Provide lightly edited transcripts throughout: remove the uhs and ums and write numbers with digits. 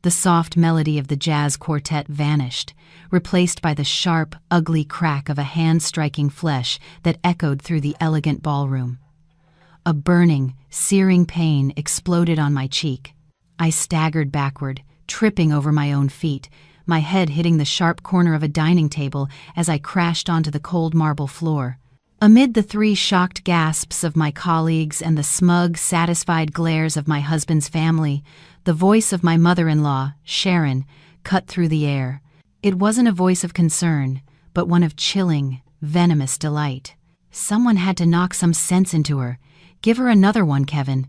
The soft melody of the jazz quartet vanished, replaced by the sharp, ugly crack of a hand striking flesh that echoed through the elegant ballroom. A burning, searing pain exploded on my cheek. I staggered backward, tripping over my own feet, my head hitting the sharp corner of a dining table as I crashed onto the cold marble floor. Amid the 3 shocked gasps of my colleagues and the smug, satisfied glares of my husband's family, the voice of my mother-in-law, Sharon, cut through the air. It wasn't a voice of concern, but one of chilling, venomous delight. Someone had to knock some sense into her. Give her another one, Kevin.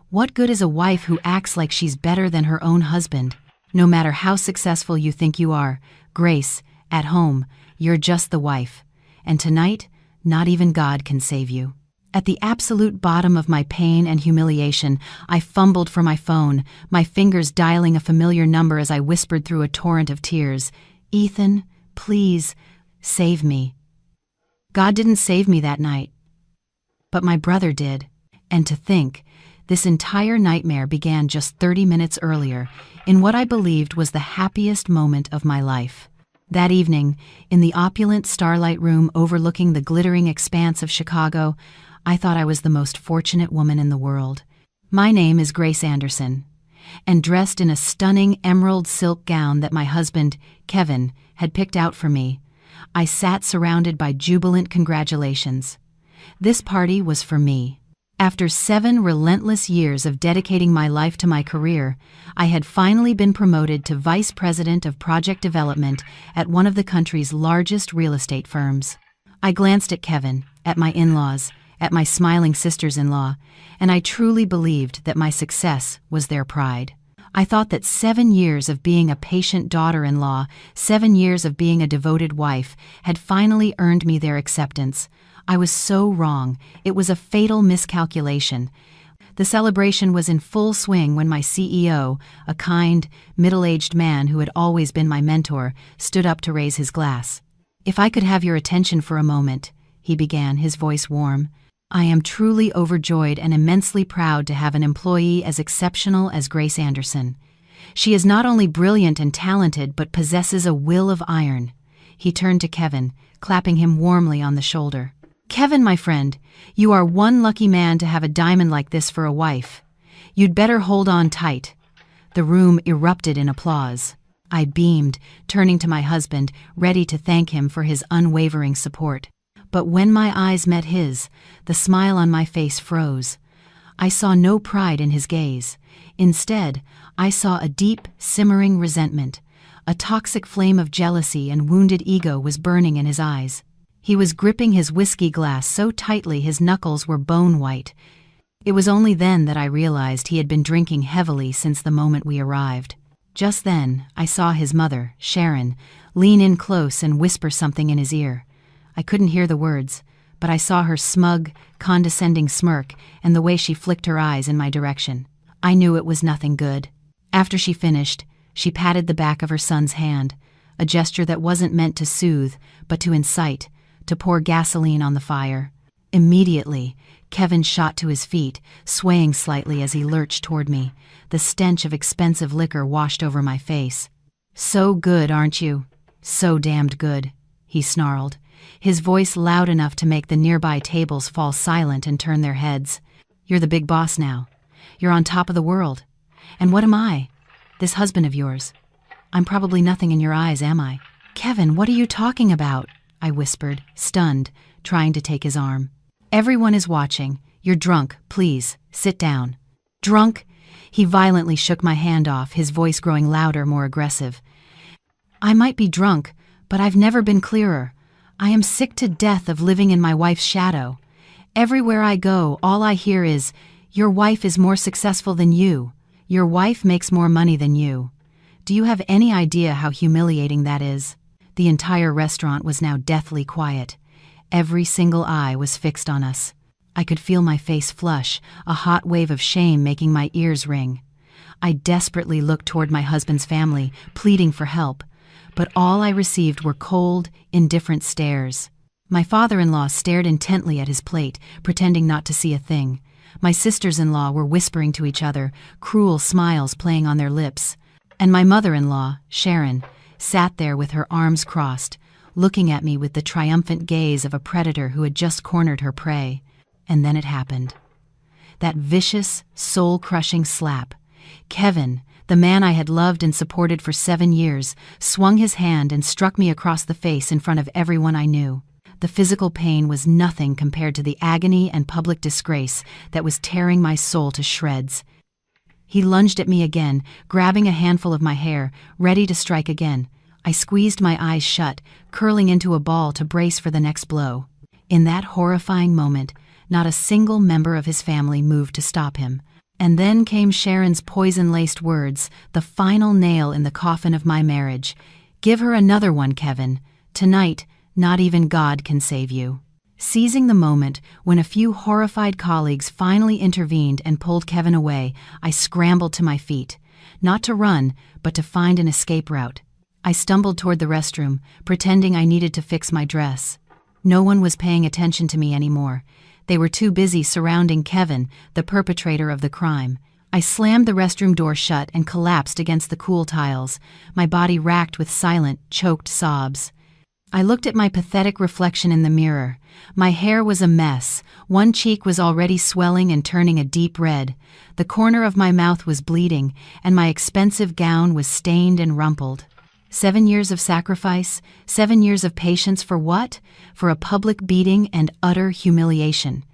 What good is a wife who acts like she's better than her own husband? No matter how successful you think you are, Grace, at home, you're just the wife. And tonight, not even God can save you. At the absolute bottom of my pain and humiliation, I fumbled for my phone, my fingers dialing a familiar number as I whispered through a torrent of tears. Ethan, please, save me. God didn't save me that night. But my brother did. And to think, this entire nightmare began just 30 minutes earlier, in what I believed was the happiest moment of my life. That evening, in the opulent starlight room overlooking the glittering expanse of Chicago, I thought I was the most fortunate woman in the world. My name is Grace Anderson, and dressed in a stunning emerald silk gown that my husband, Kevin, had picked out for me, I sat surrounded by jubilant congratulations. This party was for me. After 7 relentless years of dedicating my life to my career, I had finally been promoted to Vice President of Project Development at one of the country's largest real estate firms. I glanced at Kevin, at my in-laws, at my smiling sisters-in-law, and I truly believed that my success was their pride. I thought that 7 years of being a patient daughter-in-law, 7 years of being a devoted wife, had finally earned me their acceptance. I was so wrong. It was a fatal miscalculation. The celebration was in full swing when my CEO, a kind, middle-aged man who had always been my mentor, stood up to raise his glass. "If I could have your attention for a moment," he began, his voice warm. "I am truly overjoyed and immensely proud to have an employee as exceptional as Grace Anderson. She is not only brilliant and talented but possesses a will of iron." He turned to Kevin, clapping him warmly on the shoulder. "Kevin, my friend, you are one lucky man to have a diamond like this for a wife. You'd better hold on tight." The room erupted in applause. I beamed, turning to my husband, ready to thank him for his unwavering support. But when my eyes met his, the smile on my face froze. I saw no pride in his gaze. Instead, I saw a deep, simmering resentment. A toxic flame of jealousy and wounded ego was burning in his eyes. He was gripping his whiskey glass so tightly his knuckles were bone white. It was only then that I realized he had been drinking heavily since the moment we arrived. Just then, I saw his mother, Sharon, lean in close and whisper something in his ear. I couldn't hear the words, but I saw her smug, condescending smirk and the way she flicked her eyes in my direction. I knew it was nothing good. After she finished, she patted the back of her son's hand, a gesture that wasn't meant to soothe, but to incite, to pour gasoline on the fire. Immediately, Kevin shot to his feet, swaying slightly as he lurched toward me. The stench of expensive liquor washed over my face. "So good, aren't you? So damned good," he snarled, his voice loud enough to make the nearby tables fall silent and turn their heads. "You're the big boss now. You're on top of the world. And what am I? This husband of yours. I'm probably nothing in your eyes, am I?" "Kevin, what are you talking about?" I whispered, stunned, trying to take his arm. "Everyone is watching. You're drunk. Please, sit down." "Drunk?" He violently shook my hand off, his voice growing louder, more aggressive. "I might be drunk, but I've never been clearer. I am sick to death of living in my wife's shadow. Everywhere I go, all I hear is, 'Your wife is more successful than you. Your wife makes more money than you.' Do you have any idea how humiliating that is?" The entire restaurant was now deathly quiet. Every single eye was fixed on us. I could feel my face flush, a hot wave of shame making my ears ring. I desperately looked toward my husband's family, pleading for help, but all I received were cold, indifferent stares. My father-in-law stared intently at his plate, pretending not to see a thing. My sisters-in-law were whispering to each other, cruel smiles playing on their lips. And my mother-in-law, Sharon, sat there with her arms crossed, looking at me with the triumphant gaze of a predator who had just cornered her prey. And then it happened. That vicious, soul-crushing slap. Kevin, the man I had loved and supported for 7 years, swung his hand and struck me across the face in front of everyone I knew. The physical pain was nothing compared to the agony and public disgrace that was tearing my soul to shreds. He lunged at me again, grabbing a handful of my hair, ready to strike again. I squeezed my eyes shut, curling into a ball to brace for the next blow. In that horrifying moment, not a single member of his family moved to stop him. And then came Sharon's poison-laced words, the final nail in the coffin of my marriage. "Give her another one, Kevin. Tonight, not even God can save you." Seizing the moment when a few horrified colleagues finally intervened and pulled Kevin away, I scrambled to my feet. Not to run, but to find an escape route. I stumbled toward the restroom, pretending I needed to fix my dress. No one was paying attention to me anymore. They were too busy surrounding Kevin, the perpetrator of the crime. I slammed the restroom door shut and collapsed against the cool tiles, my body racked with silent, choked sobs. I looked at my pathetic reflection in the mirror. My hair was a mess. One cheek was already swelling and turning a deep red. The corner of my mouth was bleeding, and my expensive gown was stained and rumpled. 7 years of sacrifice, 7 years of patience for what? For a public beating and utter humiliation.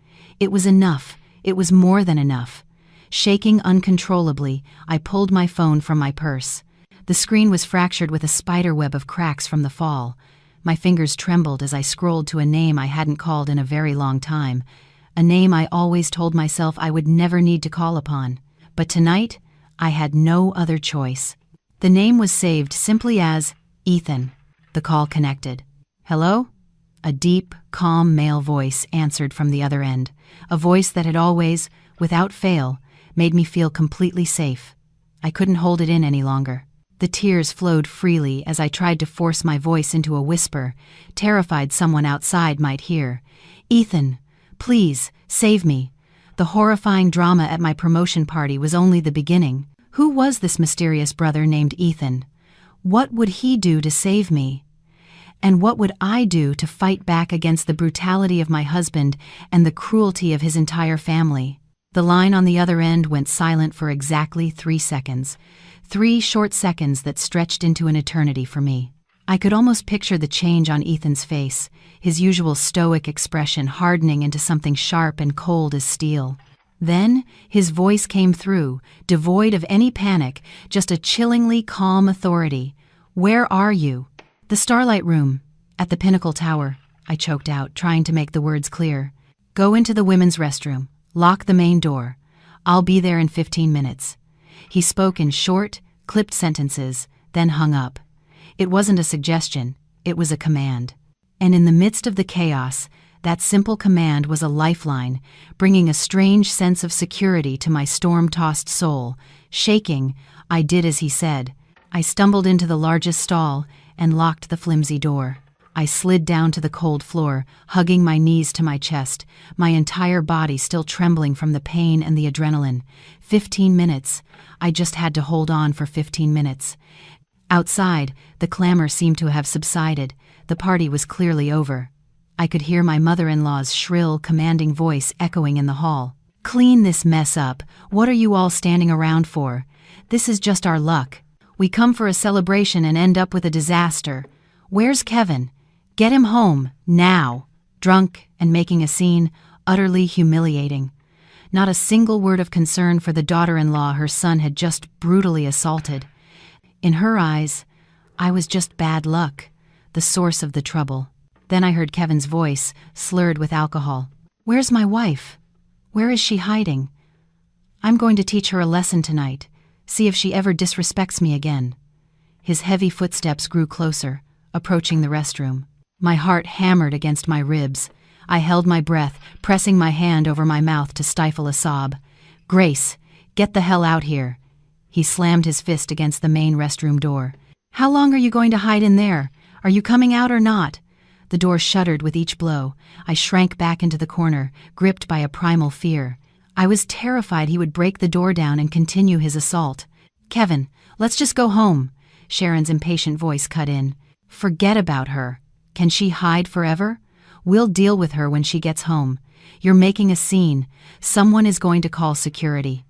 It was enough. It was more than enough. Shaking uncontrollably, I pulled my phone from my purse. The screen was fractured with a spiderweb of cracks from the fall. My fingers trembled as I scrolled to a name I hadn't called in a very long time, a name I always told myself I would never need to call upon. But tonight, I had no other choice. The name was saved simply as Ethan. The call connected. "Hello?" A deep, calm male voice answered from the other end, a voice that had always, without fail, made me feel completely safe. I couldn't hold it in any longer. The tears flowed freely as I tried to force my voice into a whisper, terrified someone outside might hear. "Ethan, please, save me." The horrifying drama at my promotion party was only the beginning. Who was this mysterious brother named Ethan? What would he do to save me? And what would I do to fight back against the brutality of my husband and the cruelty of his entire family? The line on the other end went silent for exactly 3 seconds. 3 short seconds that stretched into an eternity for me. I could almost picture the change on Ethan's face, his usual stoic expression hardening into something sharp and cold as steel. Then, his voice came through, devoid of any panic, just a chillingly calm authority. "Where are you?" "The Starlight Room, at the Pinnacle Tower," I choked out, trying to make the words clear. "Go into the women's restroom. Lock the main door. I'll be there in 15 minutes. He spoke in short, clipped sentences, then hung up. It wasn't a suggestion, it was a command. And in the midst of the chaos, that simple command was a lifeline, bringing a strange sense of security to my storm-tossed soul. Shaking, I did as he said. I stumbled into the largest stall and locked the flimsy door. I slid down to the cold floor, hugging my knees to my chest, my entire body still trembling from the pain and the adrenaline. 15 minutes. I just had to hold on for 15 minutes. Outside, the clamor seemed to have subsided. The party was clearly over. I could hear my mother-in-law's shrill, commanding voice echoing in the hall. "Clean this mess up. What are you all standing around for? This is just our luck. We come for a celebration and end up with a disaster. Where's Kevin? Get him home, now." Drunk and making a scene, utterly humiliating. Not a single word of concern for the daughter-in-law her son had just brutally assaulted. In her eyes, I was just bad luck, the source of the trouble. Then I heard Kevin's voice, slurred with alcohol. "Where's my wife? Where is she hiding? I'm going to teach her a lesson tonight, see if she ever disrespects me again." His heavy footsteps grew closer, approaching the restroom. My heart hammered against my ribs. I held my breath, pressing my hand over my mouth to stifle a sob. "Grace, get the hell out here." He slammed his fist against the main restroom door. "How long are you going to hide in there? Are you coming out or not?" The door shuddered with each blow. I shrank back into the corner, gripped by a primal fear. I was terrified he would break the door down and continue his assault. "Kevin, Let's just go home, Sharon's impatient voice cut in. Forget about her. Can she hide forever? We'll deal with her when she gets home. You're making a scene. Someone is going to call security.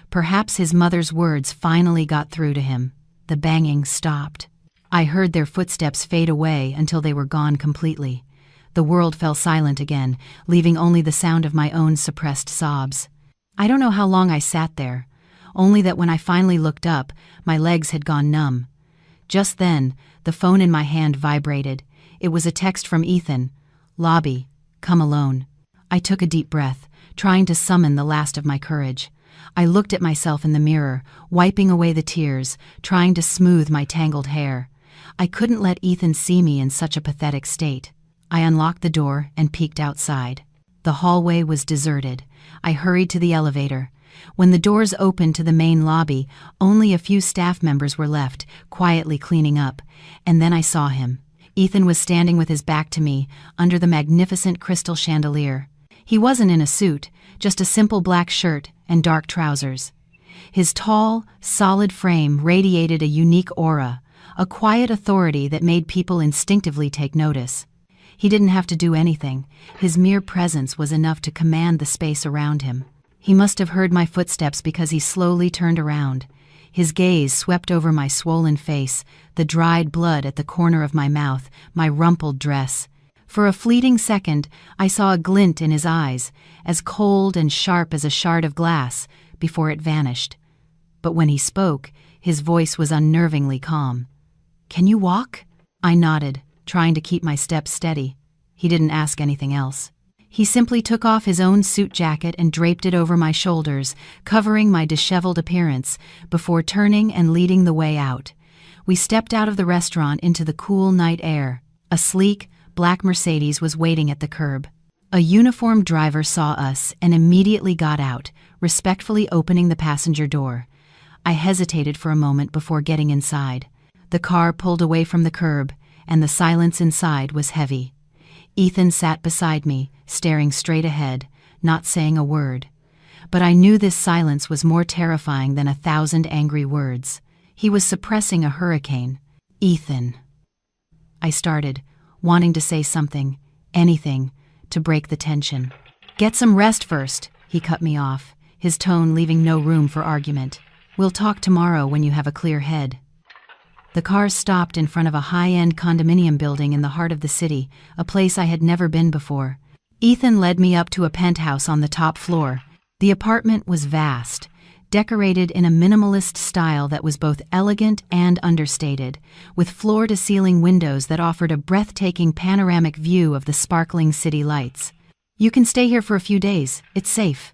Perhaps his mother's words finally got through to him. The banging stopped. I heard their footsteps fade away until they were gone completely. The world fell silent again, leaving only the sound of my own suppressed sobs. I don't know how long I sat there, only that when I finally looked up, my legs had gone numb. Just then, the phone in my hand vibrated. It was a text from Ethan. Lobby, come alone. I took a deep breath, trying to summon the last of my courage. I looked at myself in the mirror, wiping away the tears, trying to smooth my tangled hair. I couldn't let Ethan see me in such a pathetic state. I unlocked the door and peeked outside. The hallway was deserted. I hurried to the elevator. When the doors opened to the main lobby, only a few staff members were left, quietly cleaning up. And then I saw him. Ethan was standing with his back to me, under the magnificent crystal chandelier. He wasn't in a suit, just a simple black shirt and dark trousers. His tall, solid frame radiated a unique aura, a quiet authority that made people instinctively take notice. He didn't have to do anything. His mere presence was enough to command the space around him. He must have heard my footsteps because he slowly turned around. His gaze swept over my swollen face, the dried blood at the corner of my mouth, my rumpled dress. For a fleeting second, I saw a glint in his eyes, as cold and sharp as a shard of glass, before it vanished. But when he spoke, his voice was unnervingly calm. "Can you walk?" I nodded, trying to keep my steps steady. He didn't ask anything else. He simply took off his own suit jacket and draped it over my shoulders, covering my disheveled appearance, before turning and leading the way out. We stepped out of the restaurant into the cool night air. A sleek, black Mercedes was waiting at the curb. A uniformed driver saw us and immediately got out, respectfully opening the passenger door. I hesitated for a moment before getting inside. The car pulled away from the curb, and the silence inside was heavy. Ethan sat beside me, staring straight ahead, not saying a word. But I knew this silence was more terrifying than 1,000 angry words. He was suppressing a hurricane. "Ethan," I started, wanting to say something, anything, to break the tension. "Get some rest first," he cut me off, his tone leaving no room for argument. "We'll talk tomorrow when you have a clear head." The car stopped in front of a high-end condominium building in the heart of the city, a place I had never been before. Ethan led me up to a penthouse on the top floor. The apartment was vast, decorated in a minimalist style that was both elegant and understated, with floor-to-ceiling windows that offered a breathtaking panoramic view of the sparkling city lights. "You can stay here for a few days. It's safe.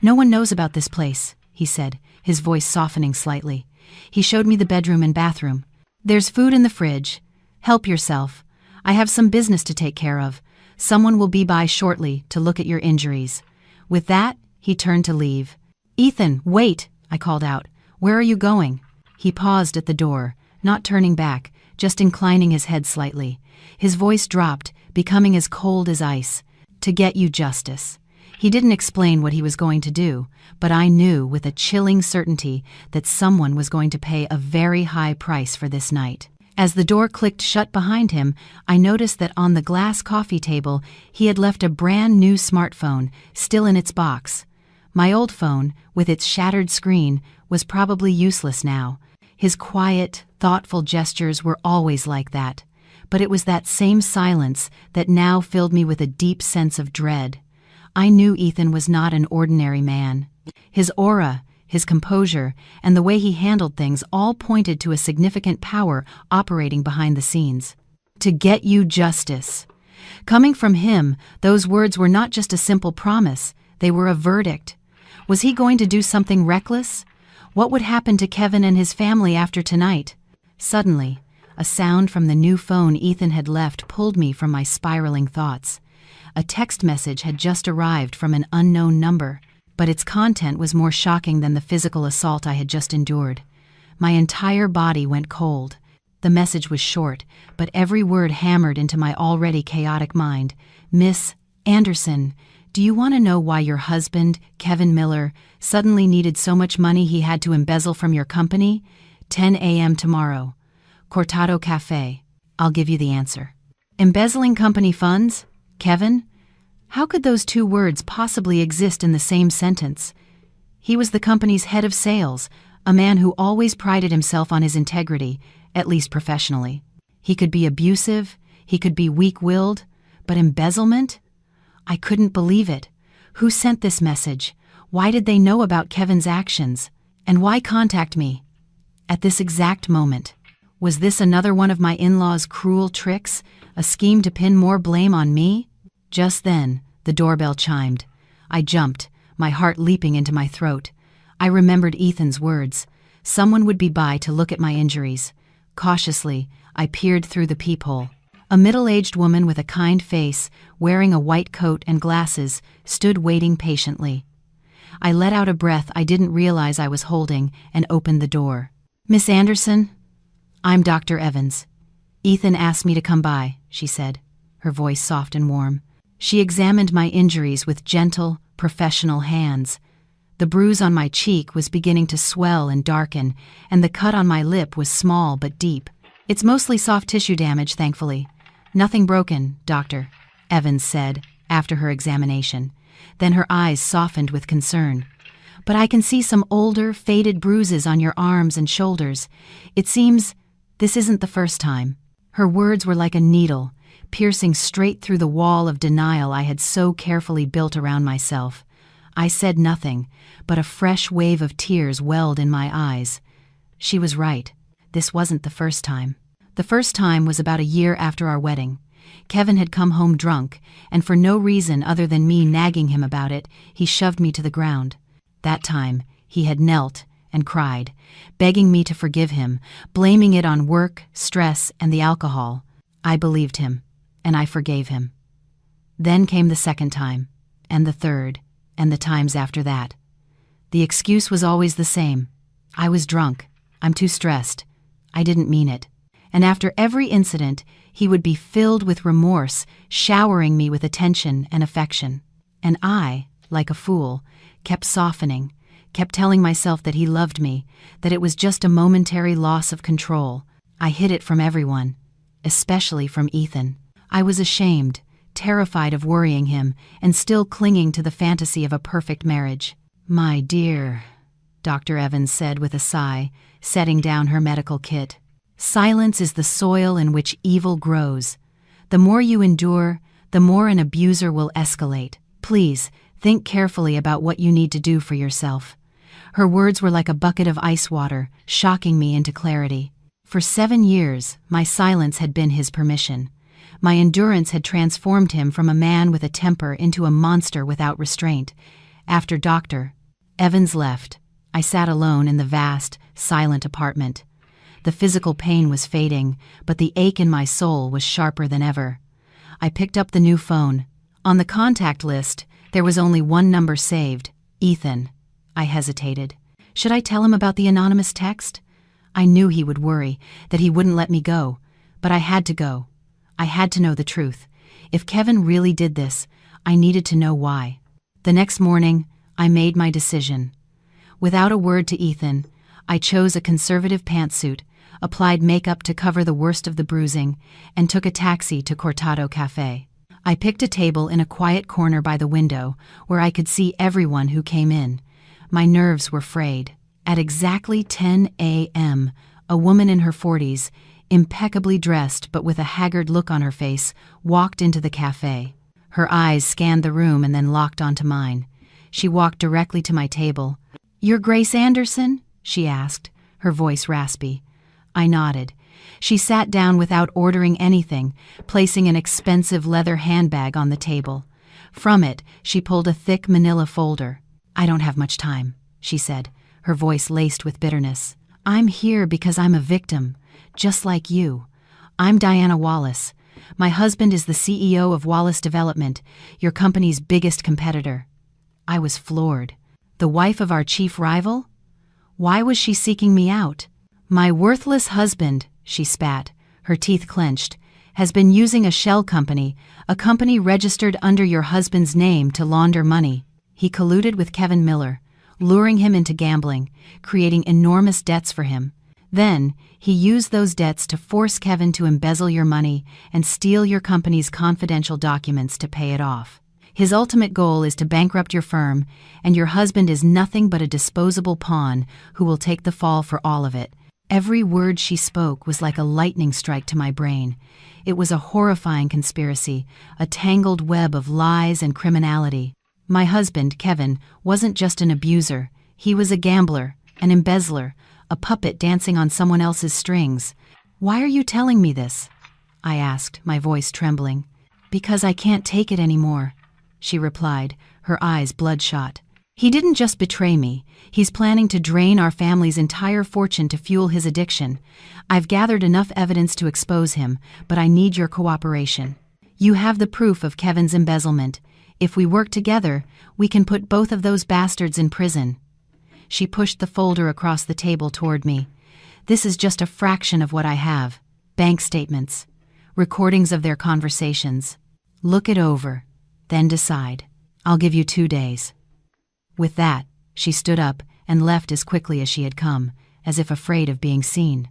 No one knows about this place," he said, his voice softening slightly. He showed me the bedroom and bathroom. "There's food in the fridge. Help yourself. I have some business to take care of. Someone will be by shortly to look at your injuries." With that, he turned to leave. "Ethan, wait," I called out. "Where are you going?" He paused at the door, not turning back, just inclining his head slightly. His voice dropped, becoming as cold as ice. "To get you justice." He didn't explain what he was going to do, but I knew with a chilling certainty that someone was going to pay a very high price for this night. As the door clicked shut behind him, I noticed that on the glass coffee table he had left a brand new smartphone, still in its box. My old phone, with its shattered screen, was probably useless now. His quiet, thoughtful gestures were always like that, but it was that same silence that now filled me with a deep sense of dread. I knew Ethan was not an ordinary man. His aura, his composure, and the way he handled things all pointed to a significant power operating behind the scenes. To get you justice. Coming from him, those words were not just a simple promise, they were a verdict. Was he going to do something reckless? What would happen to Kevin and his family after tonight? Suddenly, a sound from the new phone Ethan had left pulled me from my spiraling thoughts. A text message had just arrived from an unknown number, but its content was more shocking than the physical assault I had just endured. My entire body went cold. The message was short, but every word hammered into my already chaotic mind. "Miss Anderson, do you want to know why your husband, Kevin Miller, suddenly needed so much money he had to embezzle from your company? 10 a.m. tomorrow. Cortado Cafe. I'll give you the answer. Embezzling company funds? Kevin? How could those two words possibly exist in the same sentence? He was the company's head of sales, a man who always prided himself on his integrity, at least professionally. He could be abusive, he could be weak-willed, but embezzlement? I couldn't believe it. Who sent this message? Why did they know about Kevin's actions? And why contact me? At this exact moment. Was this another one of my in-laws' cruel tricks, a scheme to pin more blame on me? Just then, the doorbell chimed. I jumped, my heart leaping into my throat. I remembered Ethan's words. Someone would be by to look at my injuries. Cautiously, I peered through the peephole. A middle-aged woman with a kind face, wearing a white coat and glasses, stood waiting patiently. I let out a breath I didn't realize I was holding and opened the door. "Miss Anderson?" "I'm Dr. Evans. Ethan asked me to come by," she said, her voice soft and warm. She examined my injuries with gentle, professional hands. The bruise on my cheek was beginning to swell and darken, and the cut on my lip was small but deep. "It's mostly soft tissue damage, thankfully. Nothing broken, Doctor," Evans said, after her examination. Then her eyes softened with concern. "But I can see some older, faded bruises on your arms and shoulders. It seems this isn't the first time." Her words were like a needle, piercing straight through the wall of denial I had so carefully built around myself. I said nothing, but a fresh wave of tears welled in my eyes. She was right. This wasn't the first time. The first time was about a year after our wedding. Kevin had come home drunk, and for no reason other than me nagging him about it, he shoved me to the ground. That time, he had knelt and cried, begging me to forgive him, blaming it on work, stress, and the alcohol. I believed him, and I forgave him. Then came the second time, and the third, and the times after that. The excuse was always the same. I was drunk. I'm too stressed. I didn't mean it. And after every incident, he would be filled with remorse, showering me with attention and affection. And I, like a fool, kept softening, kept telling myself that he loved me, that it was just a momentary loss of control. I hid it from everyone, especially from Ethan. I was ashamed, terrified of worrying him, and still clinging to the fantasy of a perfect marriage. "My dear," Dr. Evans said with a sigh, setting down her medical kit. "Silence is the soil in which evil grows. The more you endure, the more an abuser will escalate. Please, think carefully about what you need to do for yourself." Her words were like a bucket of ice water, shocking me into clarity. For 7 years, my silence had been his permission. My endurance had transformed him from a man with a temper into a monster without restraint. After Dr. Evans left, I sat alone in the vast, silent apartment. The physical pain was fading, but the ache in my soul was sharper than ever. I picked up the new phone. On the contact list, there was only one number saved, Ethan. I hesitated. Should I tell him about the anonymous text? I knew he would worry, that he wouldn't let me go, but I had to go. I had to know the truth. If Kevin really did this, I needed to know why. The next morning, I made my decision. Without a word to Ethan, I chose a conservative pantsuit, applied makeup to cover the worst of the bruising, and took a taxi to Cortado Cafe. I picked a table in a quiet corner by the window where I could see everyone who came in. My nerves were frayed. At exactly 10 a.m., a woman in her 40s, impeccably dressed but with a haggard look on her face, walked into the cafe. Her eyes scanned the room and then locked onto mine. She walked directly to my table. "You're Grace Anderson?" she asked, her voice raspy. I nodded. She sat down without ordering anything, placing an expensive leather handbag on the table. From it, she pulled a thick manila folder. "I don't have much time," she said, her voice laced with bitterness. "I'm here because I'm a victim, just like you. I'm Diana Wallace. My husband is the CEO of Wallace Development, your company's biggest competitor." I was floored. The wife of our chief rival? Why was she seeking me out? "My worthless husband," she spat, her teeth clenched, "has been using a shell company, a company registered under your husband's name to launder money. He colluded with Kevin Miller, luring him into gambling, creating enormous debts for him. Then, he used those debts to force Kevin to embezzle your money and steal your company's confidential documents to pay it off. His ultimate goal is to bankrupt your firm, and your husband is nothing but a disposable pawn who will take the fall for all of it. Every word she spoke was like a lightning strike to my brain. It was a horrifying conspiracy, a tangled web of lies and criminality. My husband, Kevin, wasn't just an abuser. He was a gambler, an embezzler, a puppet dancing on someone else's strings. "Why are you telling me this?" I asked, my voice trembling. "Because I can't take it anymore," she replied, her eyes bloodshot. "He didn't just betray me. He's planning to drain our family's entire fortune to fuel his addiction. I've gathered enough evidence to expose him, but I need your cooperation. You have the proof of Kevin's embezzlement. If we work together, we can put both of those bastards in prison." She pushed the folder across the table toward me. "This is just a fraction of what I have. Bank statements, recordings of their conversations. Look it over, then decide. I'll give you 2 days." With that, she stood up and left as quickly as she had come, as if afraid of being seen.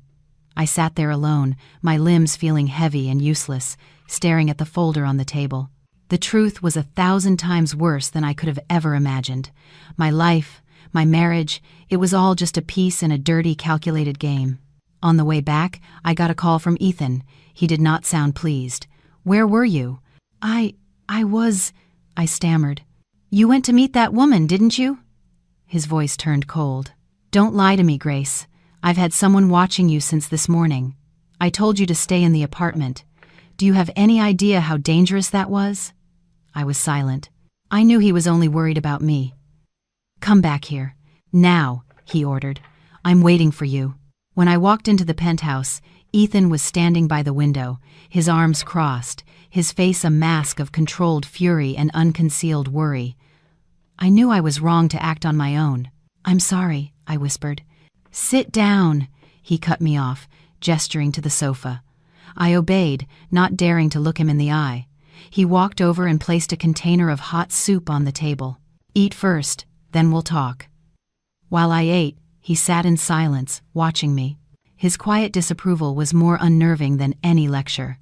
I sat there alone, my limbs feeling heavy and useless, staring at the folder on the table. The truth was 1,000 times worse than I could have ever imagined. My life, my marriage, it was all just a piece in a dirty, calculated game. On the way back, I got a call from Ethan. He did not sound pleased. "Where were you?" I stammered. "You went to meet that woman, didn't you?" His voice turned cold. "Don't lie to me, Grace. I've had someone watching you since this morning. I told you to stay in the apartment. Do you have any idea how dangerous that was?" I was silent. I knew he was only worried about me. "Come back here. Now," he ordered. "I'm waiting for you." When I walked into the penthouse, Ethan was standing by the window, his arms crossed, his face a mask of controlled fury and unconcealed worry. I knew I was wrong to act on my own. "I'm sorry," I whispered. "Sit down," he cut me off, gesturing to the sofa. I obeyed, not daring to look him in the eye. He walked over and placed a container of hot soup on the table. "Eat first, then we'll talk." While I ate, he sat in silence, watching me. His quiet disapproval was more unnerving than any lecture.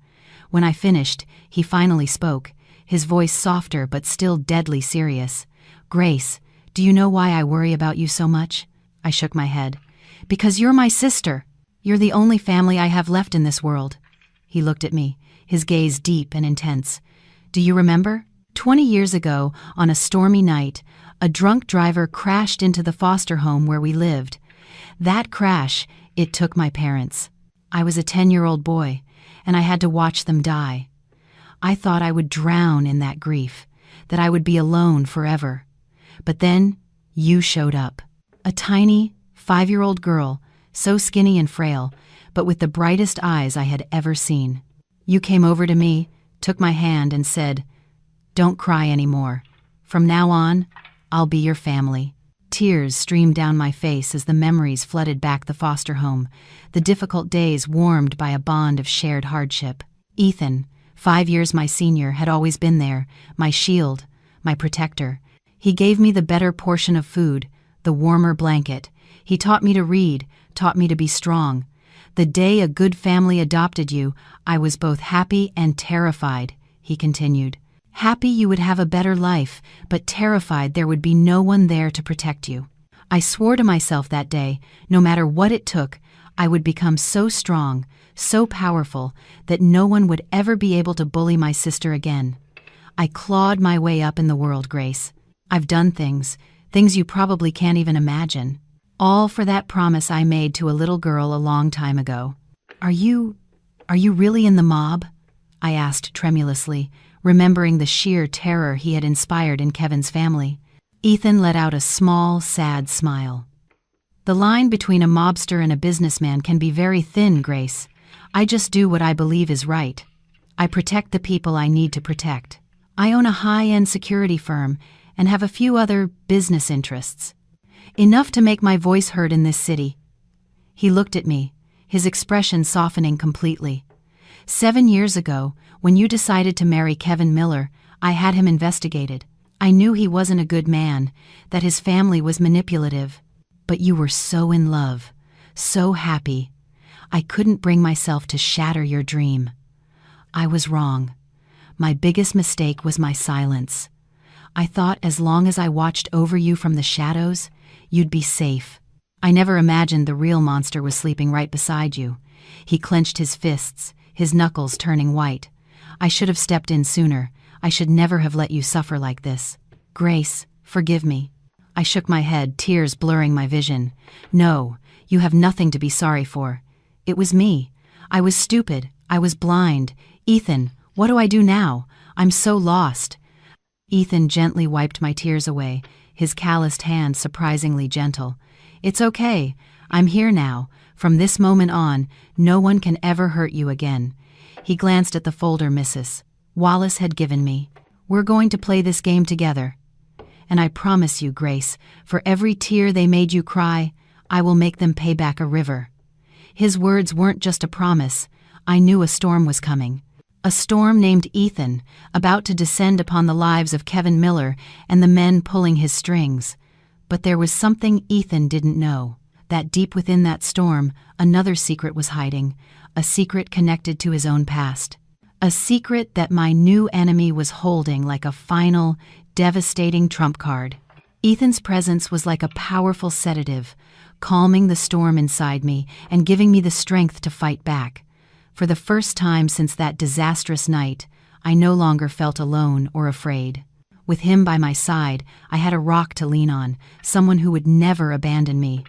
When I finished, he finally spoke, his voice softer but still deadly serious. "Grace, do you know why I worry about you so much?" I shook my head. "Because you're my sister. You're the only family I have left in this world." He looked at me, his gaze deep and intense. "Do you remember? 20 years ago, on a stormy night, a drunk driver crashed into the foster home where we lived. That crash, it took my parents. I was a 10-year-old boy, and I had to watch them die. I thought I would drown in that grief, that I would be alone forever. But then, you showed up. A tiny, 5-year-old girl, so skinny and frail, but with the brightest eyes I had ever seen. You came over to me, took my hand, and said, 'Don't cry anymore. From now on, I'll be your family.'" Tears streamed down my face as the memories flooded back the foster home, the difficult days warmed by a bond of shared hardship. Ethan, 5 years my senior, had always been there, my shield, my protector. He gave me the better portion of food, the warmer blanket. He taught me to read, taught me to be strong. "The day a good family adopted you, I was both happy and terrified," he continued. "Happy you would have a better life, but terrified there would be no one there to protect you. I swore to myself that day, no matter what it took, I would become so strong, so powerful, that no one would ever be able to bully my sister again. I clawed my way up in the world, Grace. I've done things you probably can't even imagine. All for that promise I made to a little girl a long time ago." Are you really in the mob?" I asked tremulously, remembering the sheer terror he had inspired in Kevin's family. Ethan let out a small, sad smile. "The line between a mobster and a businessman can be very thin, Grace. I just do what I believe is right. I protect the people I need to protect. I own a high-end security firm and have a few other business interests. Enough to make my voice heard in this city." He looked at me, his expression softening completely. 7 years ago, when you decided to marry Kevin Miller, I had him investigated. I knew he wasn't a good man, that his family was manipulative. But you were so in love, so happy. I couldn't bring myself to shatter your dream. I was wrong. My biggest mistake was my silence. I thought as long as I watched over you from the shadows, you'd be safe. I never imagined the real monster was sleeping right beside you. He clenched his fists, his knuckles turning white. I should have stepped in sooner. I should never have let you suffer like this. Grace, forgive me. I shook my head, tears blurring my vision. No, you have nothing to be sorry for. It was me. I was stupid. I was blind. Ethan, what do I do now? I'm so lost. Ethan gently wiped my tears away, his calloused hand surprisingly gentle. It's okay. I'm here now. From this moment on, no one can ever hurt you again. He glanced at the folder Mrs. Wallace had given me. We're going to play this game together. And I promise you, Grace, for every tear they made you cry, I will make them pay back a river. His words weren't just a promise. I knew a storm was coming. A storm named Ethan, about to descend upon the lives of Kevin Miller and the men pulling his strings. But there was something Ethan didn't know. That deep within that storm, another secret was hiding, a secret connected to his own past. A secret that my new enemy was holding like a final, devastating trump card. Ethan's presence was like a powerful sedative, calming the storm inside me and giving me the strength to fight back. For the first time since that disastrous night, I no longer felt alone or afraid. With him by my side, I had a rock to lean on, someone who would never abandon me.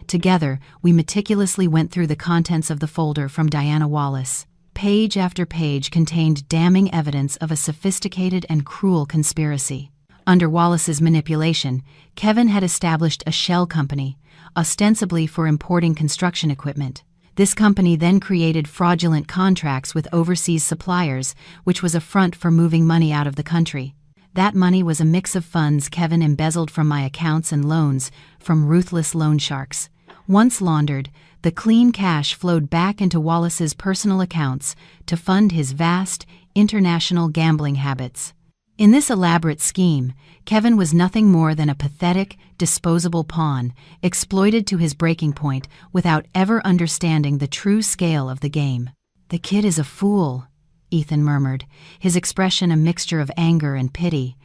Together, we meticulously went through the contents of the folder from Diana Wallace. Page after page contained damning evidence of a sophisticated and cruel conspiracy. Under Wallace's manipulation, Kevin had established a shell company, ostensibly for importing construction equipment. This company then created fraudulent contracts with overseas suppliers, which was a front for moving money out of the country. That money was a mix of funds Kevin embezzled from my accounts and loans from ruthless loan sharks. Once laundered, the clean cash flowed back into Wallace's personal accounts to fund his vast, international gambling habits. In this elaborate scheme, Kevin was nothing more than a pathetic, disposable pawn, exploited to his breaking point without ever understanding the true scale of the game. "The kid is a fool," Ethan murmured, his expression a mixture of anger and pity.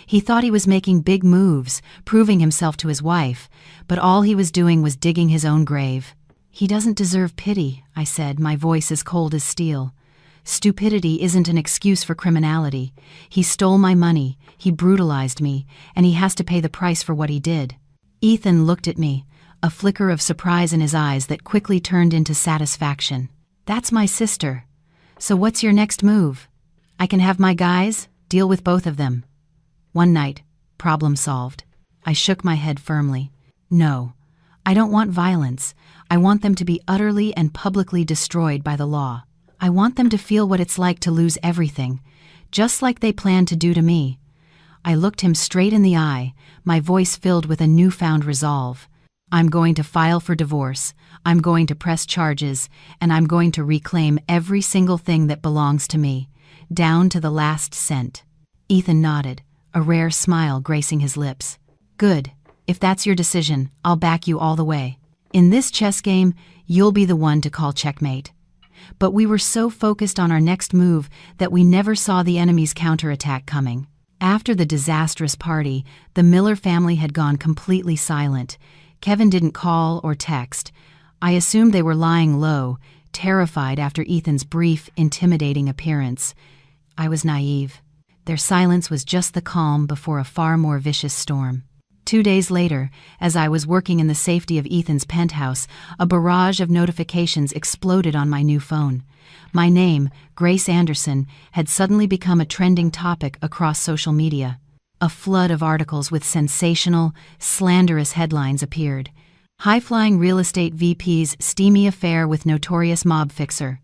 He thought he was making big moves, proving himself to his wife, but all he was doing was digging his own grave. "He doesn't deserve pity," I said, my voice as cold as steel. "Stupidity isn't an excuse for criminality. He stole my money, he brutalized me, and he has to pay the price for what he did." Ethan looked at me, a flicker of surprise in his eyes that quickly turned into satisfaction. "That's my sister. So what's your next move? I can have my guys, deal with both of them." One night, problem solved. I shook my head firmly. "No, I don't want violence. I want them to be utterly and publicly destroyed by the law. I want them to feel what it's like to lose everything, just like they planned to do to me." I looked him straight in the eye, my voice filled with a newfound resolve. "I'm going to file for divorce, I'm going to press charges, and I'm going to reclaim every single thing that belongs to me, down to the last cent." Ethan nodded, a rare smile gracing his lips. "Good. If that's your decision, I'll back you all the way. In this chess game, you'll be the one to call checkmate." But we were so focused on our next move that we never saw the enemy's counterattack coming. After the disastrous party, the Miller family had gone completely silent. Kevin didn't call or text. I assumed they were lying low, terrified after Ethan's brief, intimidating appearance. I was naive. Their silence was just the calm before a far more vicious storm. 2 days later, as I was working in the safety of Ethan's penthouse, a barrage of notifications exploded on my new phone. My name, Grace Anderson, had suddenly become a trending topic across social media. A flood of articles with sensational, slanderous headlines appeared. High-flying real estate VP's steamy affair with notorious mob fixer.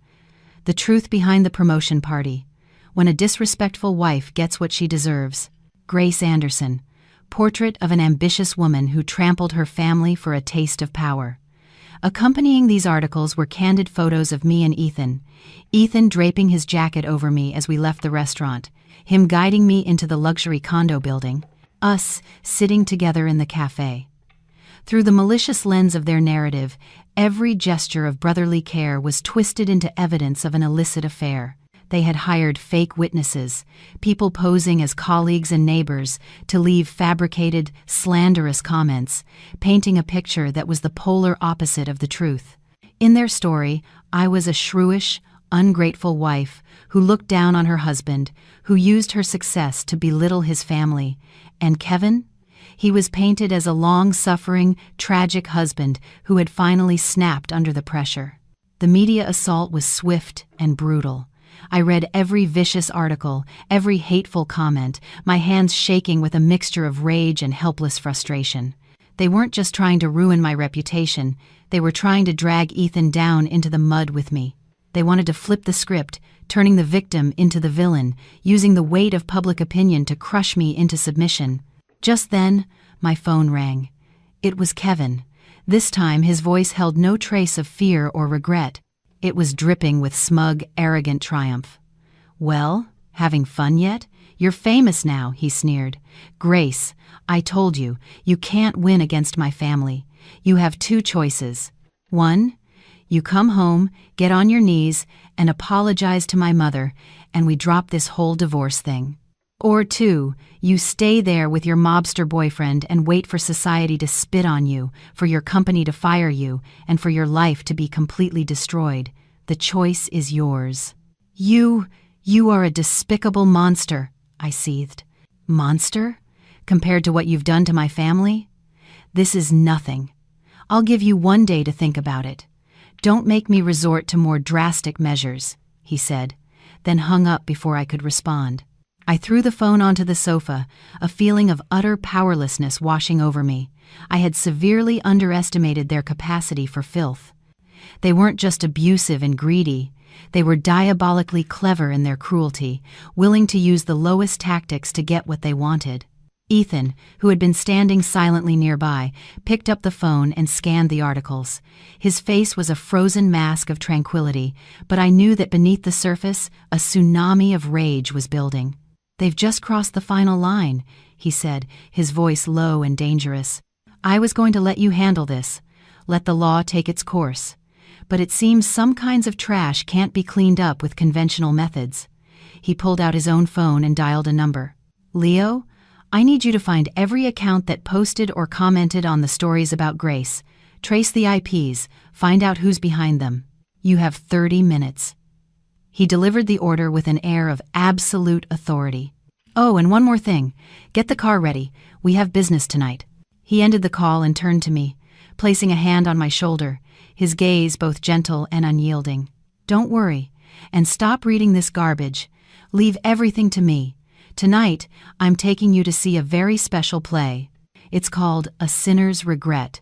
The truth behind the promotion party. When a disrespectful wife gets what she deserves. Grace Anderson. Portrait of an ambitious woman who trampled her family for a taste of power. Accompanying these articles were candid photos of me and Ethan. Ethan draping his jacket over me as we left the restaurant, him guiding me into the luxury condo building, us sitting together in the cafe. Through the malicious lens of their narrative, every gesture of brotherly care was twisted into evidence of an illicit affair. They had hired fake witnesses, people posing as colleagues and neighbors, to leave fabricated, slanderous comments, painting a picture that was the polar opposite of the truth. In their story, I was a shrewish, ungrateful wife who looked down on her husband, who used her success to belittle his family. And Kevin? He was painted as a long-suffering, tragic husband who had finally snapped under the pressure. The media assault was swift and brutal. I read every vicious article, every hateful comment, my hands shaking with a mixture of rage and helpless frustration. They weren't just trying to ruin my reputation, they were trying to drag Ethan down into the mud with me. They wanted to flip the script, turning the victim into the villain, using the weight of public opinion to crush me into submission. Just then, my phone rang. It was Kevin. This time, his voice held no trace of fear or regret. It was dripping with smug, arrogant triumph. "Well, having fun yet? You're famous now," he sneered. "Grace, I told you, you can't win against my family. You have two choices. One, you come home, get on your knees, and apologize to my mother, and we drop this whole divorce thing. Or two, you stay there with your mobster boyfriend and wait for society to spit on you, for your company to fire you, and for your life to be completely destroyed. The choice is yours." You are a despicable monster," I seethed. "Monster? Compared to what you've done to my family? This is nothing. I'll give you one day to think about it. Don't make me resort to more drastic measures," he said, then hung up before I could respond. I threw the phone onto the sofa, a feeling of utter powerlessness washing over me. I had severely underestimated their capacity for filth. They weren't just abusive and greedy. They were diabolically clever in their cruelty, willing to use the lowest tactics to get what they wanted. Ethan, who had been standing silently nearby, picked up the phone and scanned the articles. His face was a frozen mask of tranquility, but I knew that beneath the surface, a tsunami of rage was building. "They've just crossed the final line," he said, his voice low and dangerous. "I was going to let you handle this, let the law take its course. But it seems some kinds of trash can't be cleaned up with conventional methods." He pulled out his own phone and dialed a number. "Leo, I need you to find every account that posted or commented on the stories about Grace. Trace the IPs, find out who's behind them. You have 30 minutes. He delivered the order with an air of absolute authority. "Oh, and one more thing. Get the car ready. We have business tonight." He ended the call and turned to me, placing a hand on my shoulder, his gaze both gentle and unyielding. "Don't worry, and stop reading this garbage. Leave everything to me. Tonight, I'm taking you to see a very special play. It's called A Sinner's Regret."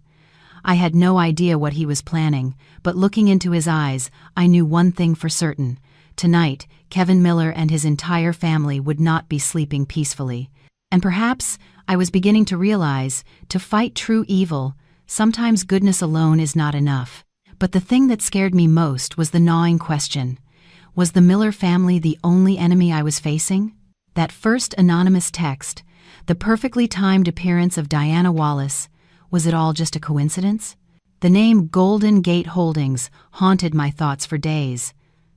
I had no idea what he was planning, but looking into his eyes, I knew one thing for certain. Tonight, Kevin Miller and his entire family would not be sleeping peacefully. And perhaps I was beginning to realize, to fight true evil, sometimes goodness alone is not enough. But the thing that scared me most was the gnawing question. Was the Miller family the only enemy I was facing? That first anonymous text, the perfectly timed appearance of Diana Wallace, was it all just a coincidence? The name Golden Gate Holdings haunted my thoughts for days.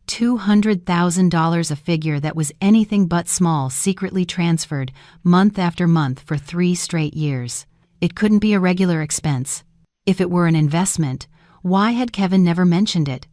$200,000, a figure that was anything but small, secretly transferred month after month for 3 straight years. It couldn't be a regular expense. If it were an investment, why had Kevin never mentioned it?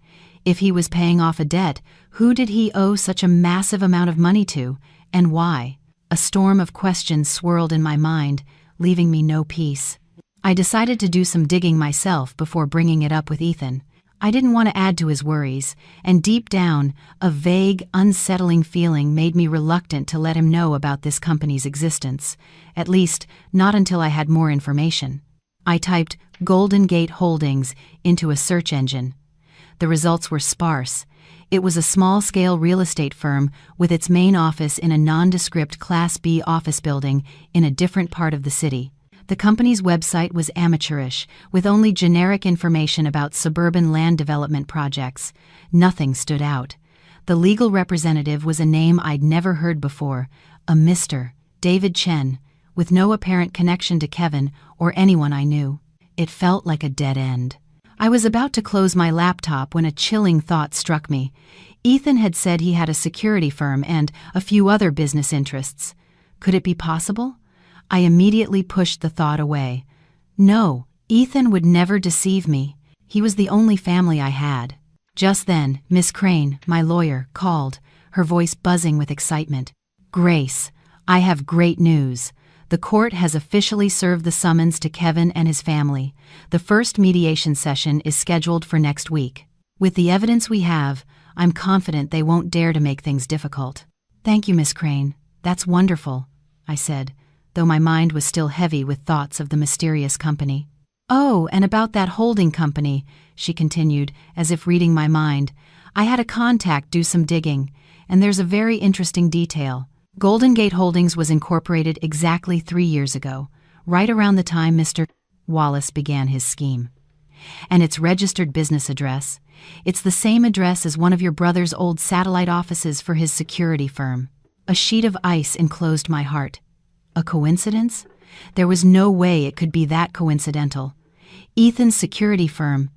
If he was paying off a debt, who did he owe such a massive amount of money to, and why? A storm of questions swirled in my mind, leaving me no peace. I decided to do some digging myself before bringing it up with Ethan. I didn't want to add to his worries, and deep down, a vague, unsettling feeling made me reluctant to let him know about this company's existence, at least not until I had more information. I typed Golden Gate Holdings into a search engine. The results were sparse. It was a small-scale real estate firm with its main office in a nondescript Class B office building in a different part of the city. The company's website was amateurish, with only generic information about suburban land development projects. Nothing stood out. The legal representative was a name I'd never heard before, a Mr. David Chen, with no apparent connection to Kevin or anyone I knew. It felt like a dead end. I was about to close my laptop when a chilling thought struck me. Ethan had said he had a security firm and a few other business interests. Could it be possible? I immediately pushed the thought away. No, Ethan would never deceive me. He was the only family I had. Just then, Miss Crane, my lawyer, called, her voice buzzing with excitement. "Grace, I have great news. The court has officially served the summons to Kevin and his family. The first mediation session is scheduled for next week. With the evidence we have, I'm confident they won't dare to make things difficult." "Thank you, Miss Crane. That's wonderful," I said, though my mind was still heavy with thoughts of the mysterious company. "Oh, and about that holding company," she continued, as if reading my mind. "I had a contact do some digging, and there's a very interesting detail. Golden Gate Holdings was incorporated exactly 3 years ago, right around the time Mr. Wallace began his scheme. And its registered business address, it's the same address as one of your brother's old satellite offices for his security firm." A sheet of ice enclosed my heart. A coincidence? There was no way it could be that coincidental. Ethan's security firm.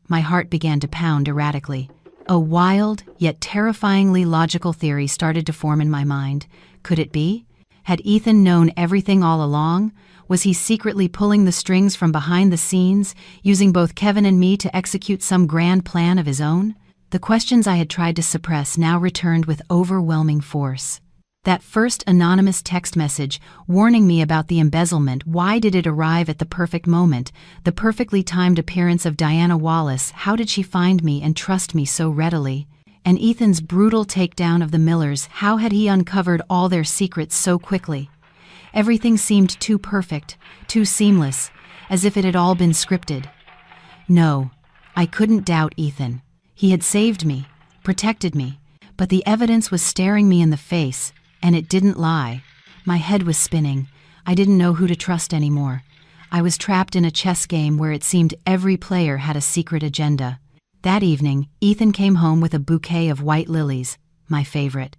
My heart began to pound erratically. A wild, yet terrifyingly logical theory started to form in my mind. Could it be? Had Ethan known everything all along? Was he secretly pulling the strings from behind the scenes, using both Kevin and me to execute some grand plan of his own? The questions I had tried to suppress now returned with overwhelming force. That first anonymous text message warning me about the embezzlement, why did it arrive at the perfect moment? The perfectly timed appearance of Diana Wallace, how did she find me and trust me so readily? And Ethan's brutal takedown of the Millers, how had he uncovered all their secrets so quickly? Everything seemed too perfect, too seamless, as if it had all been scripted. No, I couldn't doubt Ethan. He had saved me, protected me, but the evidence was staring me in the face, and it didn't lie. My head was spinning. I didn't know who to trust anymore. I was trapped in a chess game where it seemed every player had a secret agenda. That evening, Ethan came home with a bouquet of white lilies, my favorite.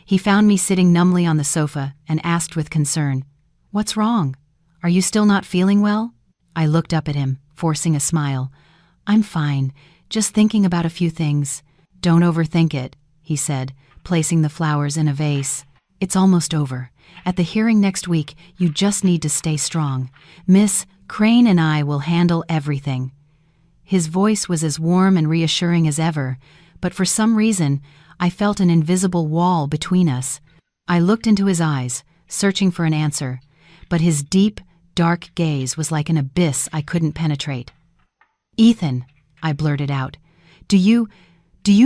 He found me sitting numbly on the sofa and asked with concern, "What's wrong? Are you still not feeling well?" I looked up at him, forcing a smile. "I'm fine, just thinking about a few things." "Don't overthink it," he said, placing the flowers in a vase. "It's almost over. At the hearing next week, you just need to stay strong. Miss Crane and I will handle everything." His voice was as warm and reassuring as ever, but for some reason, I felt an invisible wall between us. I looked into his eyes, searching for an answer, but his deep, dark gaze was like an abyss I couldn't penetrate. "Ethan," I blurted out, Do you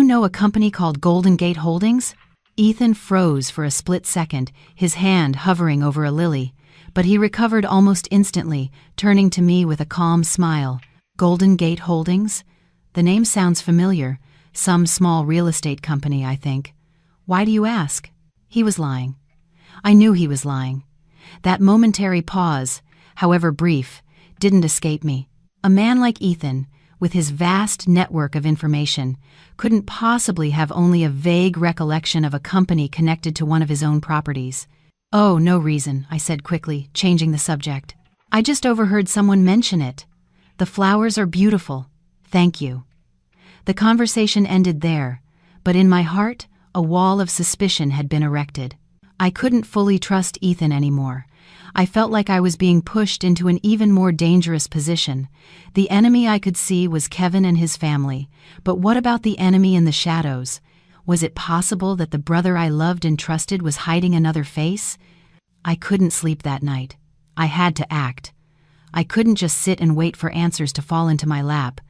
know a company called Golden Gate Holdings?" Ethan froze for a split second, his hand hovering over a lily, but he recovered almost instantly, turning to me with a calm smile. "Golden Gate Holdings? The name sounds familiar. Some small real estate company, I think. Why do you ask?" He was lying. I knew he was lying. That momentary pause, however brief, didn't escape me. A man like Ethan, with his vast network of information, couldn't possibly have only a vague recollection of a company connected to one of his own properties. "Oh, no reason," I said quickly, changing the subject. "I just overheard someone mention it. The flowers are beautiful. Thank you." The conversation ended there, but in my heart, a wall of suspicion had been erected. I couldn't fully trust Ethan anymore. I felt like I was being pushed into an even more dangerous position. The enemy I could see was Kevin and his family, but what about the enemy in the shadows? Was it possible that the brother I loved and trusted was hiding another face? I couldn't sleep that night. I had to act. I couldn't just sit and wait for answers to fall into my lap.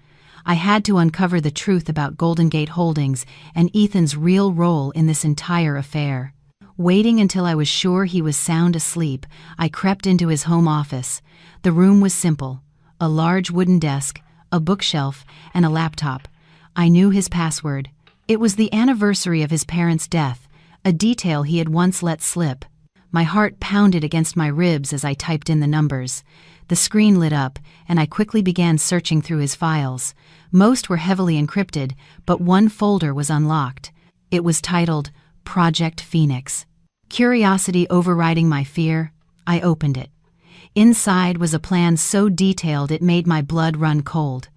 I had to uncover the truth about Golden Gate Holdings and Ethan's real role in this entire affair. Waiting until I was sure he was sound asleep, I crept into his home office. The room was simple: a large wooden desk, a bookshelf, and a laptop. I knew his password. It was the anniversary of his parents' death, a detail he had once let slip. My heart pounded against my ribs as I typed in the numbers. The screen lit up, and I quickly began searching through his files. Most were heavily encrypted, but one folder was unlocked. It was titled Project Phoenix. Curiosity overriding my fear, I opened it. Inside was a plan so detailed it made my blood run cold.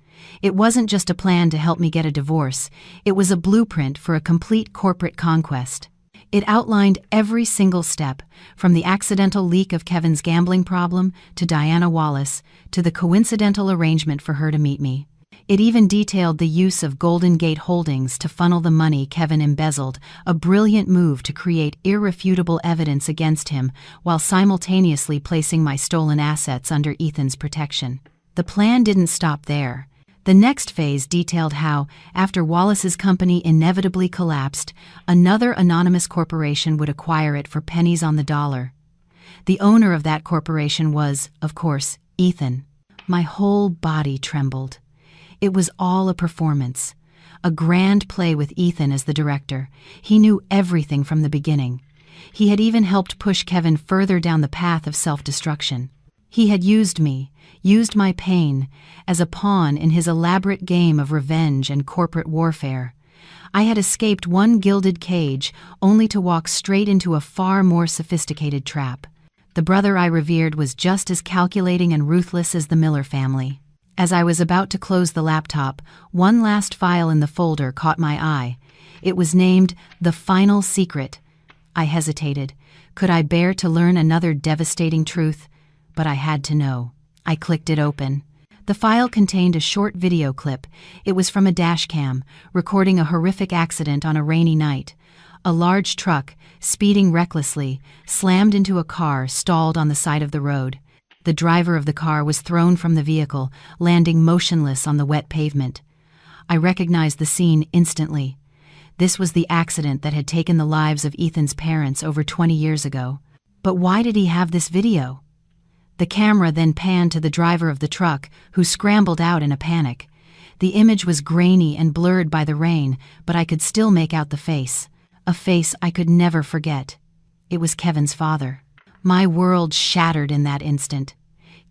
It wasn't just a plan to help me get a divorce, it was a blueprint for a complete corporate conquest. It outlined every single step, from the accidental leak of Kevin's gambling problem to Diana Wallace, to the coincidental arrangement for her to meet me. It even detailed the use of Golden Gate Holdings to funnel the money Kevin embezzled, a brilliant move to create irrefutable evidence against him while simultaneously placing my stolen assets under Ethan's protection. The plan didn't stop there. The next phase detailed how, after Wallace's company inevitably collapsed, another anonymous corporation would acquire it for pennies on the dollar. The owner of that corporation was, of course, Ethan. My whole body trembled. It was all a performance, a grand play with Ethan as the director. He knew everything from the beginning. He had even helped push Kevin further down the path of self-destruction. He had used me, used my pain, as a pawn in his elaborate game of revenge and corporate warfare. I had escaped one gilded cage only to walk straight into a far more sophisticated trap. The brother I revered was just as calculating and ruthless as the Miller family. As I was about to close the laptop, one last file in the folder caught my eye. It was named The Final Secret. I hesitated. Could I bear to learn another devastating truth? But I had to know. I clicked it open. The file contained a short video clip. It was from a dashcam, recording a horrific accident on a rainy night. A large truck, speeding recklessly, slammed into a car stalled on the side of the road. The driver of the car was thrown from the vehicle, landing motionless on the wet pavement. I recognized the scene instantly. This was the accident that had taken the lives of Ethan's parents over 20 years ago. But why did he have this video? The camera then panned to the driver of the truck, who scrambled out in a panic. The image was grainy and blurred by the rain, but I could still make out the face. A face I could never forget. It was Kevin's father. My world shattered in that instant.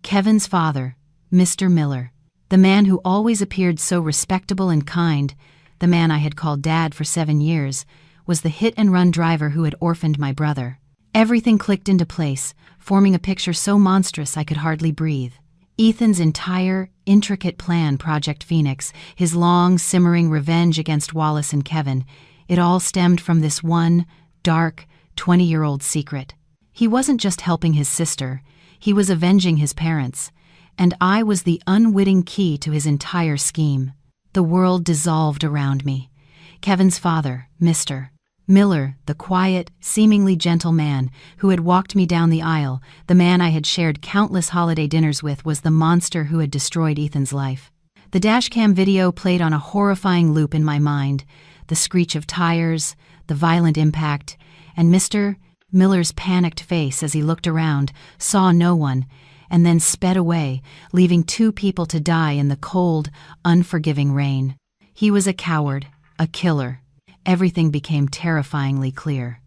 Kevin's father, Mr. Miller, the man who always appeared so respectable and kind, the man I had called Dad for 7 years, was the hit-and-run driver who had orphaned my brother. Everything clicked into place, forming a picture so monstrous I could hardly breathe. Ethan's entire, intricate plan, Project Phoenix, his long, simmering revenge against Wallace and Kevin, it all stemmed from this one, dark, 20-year-old secret. He wasn't just helping his sister, he was avenging his parents, and I was the unwitting key to his entire scheme. The world dissolved around me. Kevin's father, Mr. Miller, the quiet, seemingly gentle man who had walked me down the aisle, the man I had shared countless holiday dinners with, was the monster who had destroyed Ethan's life. The dashcam video played on a horrifying loop in my mind, the screech of tires, the violent impact, and Mr. Miller's panicked face as he looked around, saw no one, and then sped away, leaving 2 people to die in the cold, unforgiving rain. He was a coward, a killer. Everything became terrifyingly clear.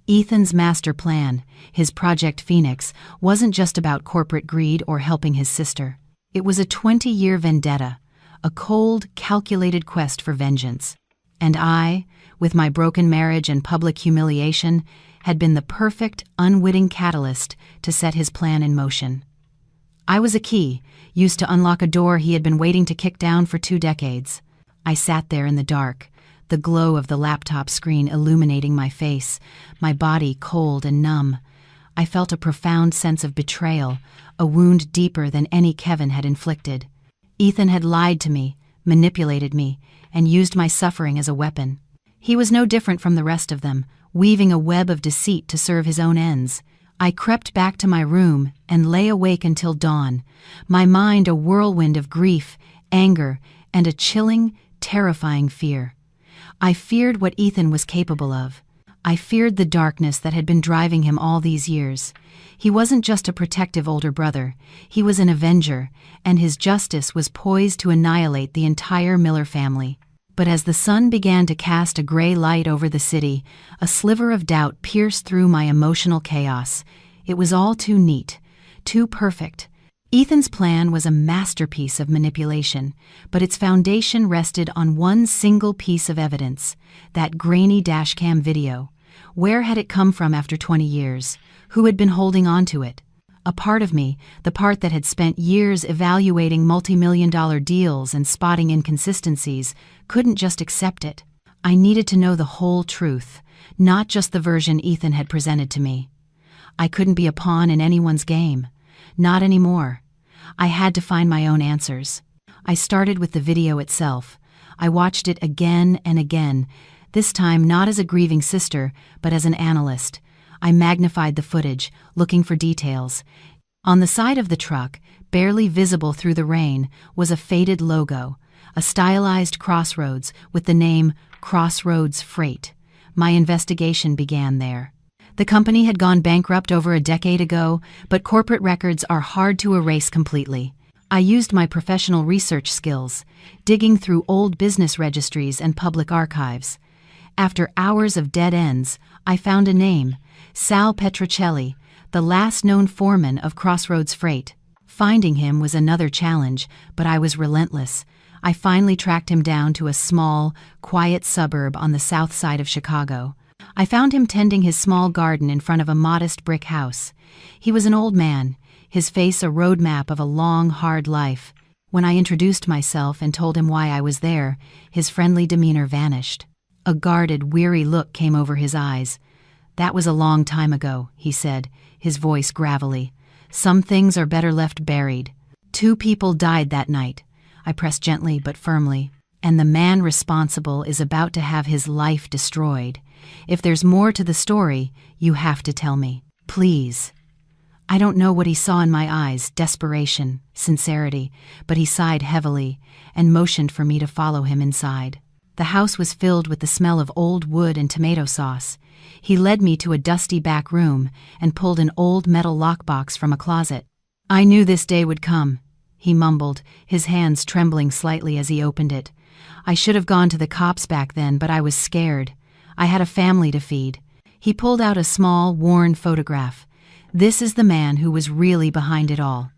Ethan's master plan, his Project Phoenix, wasn't just about corporate greed or helping his sister. It was a 20-year vendetta, a cold, calculated quest for vengeance. And I, with my broken marriage and public humiliation, had been the perfect, unwitting catalyst to set his plan in motion. I was a key, used to unlock a door he had been waiting to kick down for 2 decades. I sat there in the dark, the glow of the laptop screen illuminating my face, my body cold and numb. I felt a profound sense of betrayal, a wound deeper than any Kevin had inflicted. Ethan had lied to me, manipulated me, and used my suffering as a weapon. He was no different from the rest of them, weaving a web of deceit to serve his own ends. I crept back to my room and lay awake until dawn, my mind a whirlwind of grief, anger, and a chilling, terrifying fear. I feared what Ethan was capable of. I feared the darkness that had been driving him all these years. He wasn't just a protective older brother, he was an avenger, and his justice was poised to annihilate the entire Miller family. But as the sun began to cast a gray light over the city, a sliver of doubt pierced through my emotional chaos. It was all too neat, too perfect. Ethan's plan was a masterpiece of manipulation, but its foundation rested on one single piece of evidence, that grainy dashcam video. Where had it come from after 20 years? Who had been holding on to it? A part of me, the part that had spent years evaluating multi-million-dollar deals and spotting inconsistencies, couldn't just accept it. I needed to know the whole truth, not just the version Ethan had presented to me. I couldn't be a pawn in anyone's game. Not anymore. I had to find my own answers. I started with the video itself. I watched it again and again, this time not as a grieving sister, but as an analyst. I magnified the footage, looking for details. On the side of the truck, barely visible through the rain, was a faded logo, a stylized crossroads with the name Crossroads Freight. My investigation began there. The company had gone bankrupt over a decade ago, but corporate records are hard to erase completely. I used my professional research skills, digging through old business registries and public archives. After hours of dead ends, I found a name, Sal Petrocelli, the last known foreman of Crossroads Freight. Finding him was another challenge, but I was relentless. I finally tracked him down to a small, quiet suburb on the south side of Chicago. I found him tending his small garden in front of a modest brick house. He was an old man, his face a roadmap of a long, hard life. When I introduced myself and told him why I was there, his friendly demeanor vanished. A guarded, weary look came over his eyes. "That was a long time ago," he said, his voice gravelly. "Some things are better left buried. 2 people died that night," I pressed gently but firmly, "and the man responsible is about to have his life destroyed. If there's more to the story, you have to tell me. Please." I don't know what he saw in my eyes, desperation, sincerity, but he sighed heavily and motioned for me to follow him inside. The house was filled with the smell of old wood and tomato sauce. He led me to a dusty back room and pulled an old metal lockbox from a closet. "I knew this day would come," he mumbled, his hands trembling slightly as he opened it. "I should have gone to the cops back then, but I was scared. I had a family to feed." He pulled out a small, worn photograph. "This is the man who was really behind it all."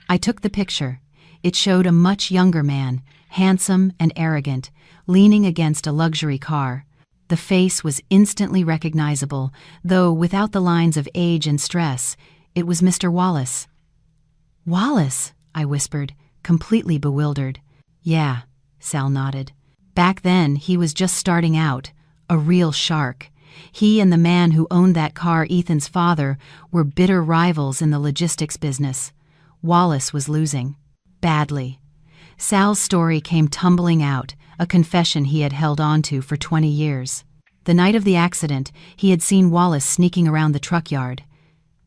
I took the picture. It showed a much younger man, handsome and arrogant, leaning against a luxury car. The face was instantly recognizable, though without the lines of age and stress. It was Mr. Wallace. "Wallace?" I whispered, completely bewildered. "Yeah," Sal nodded. "Back then, he was just starting out, a real shark. He and the man who owned that car, Ethan's father, were bitter rivals in the logistics business. Wallace was losing. Badly. Sal's story came tumbling out, a confession he had held on to for 20 years. The night of the accident, he had seen Wallace sneaking around the truck yard.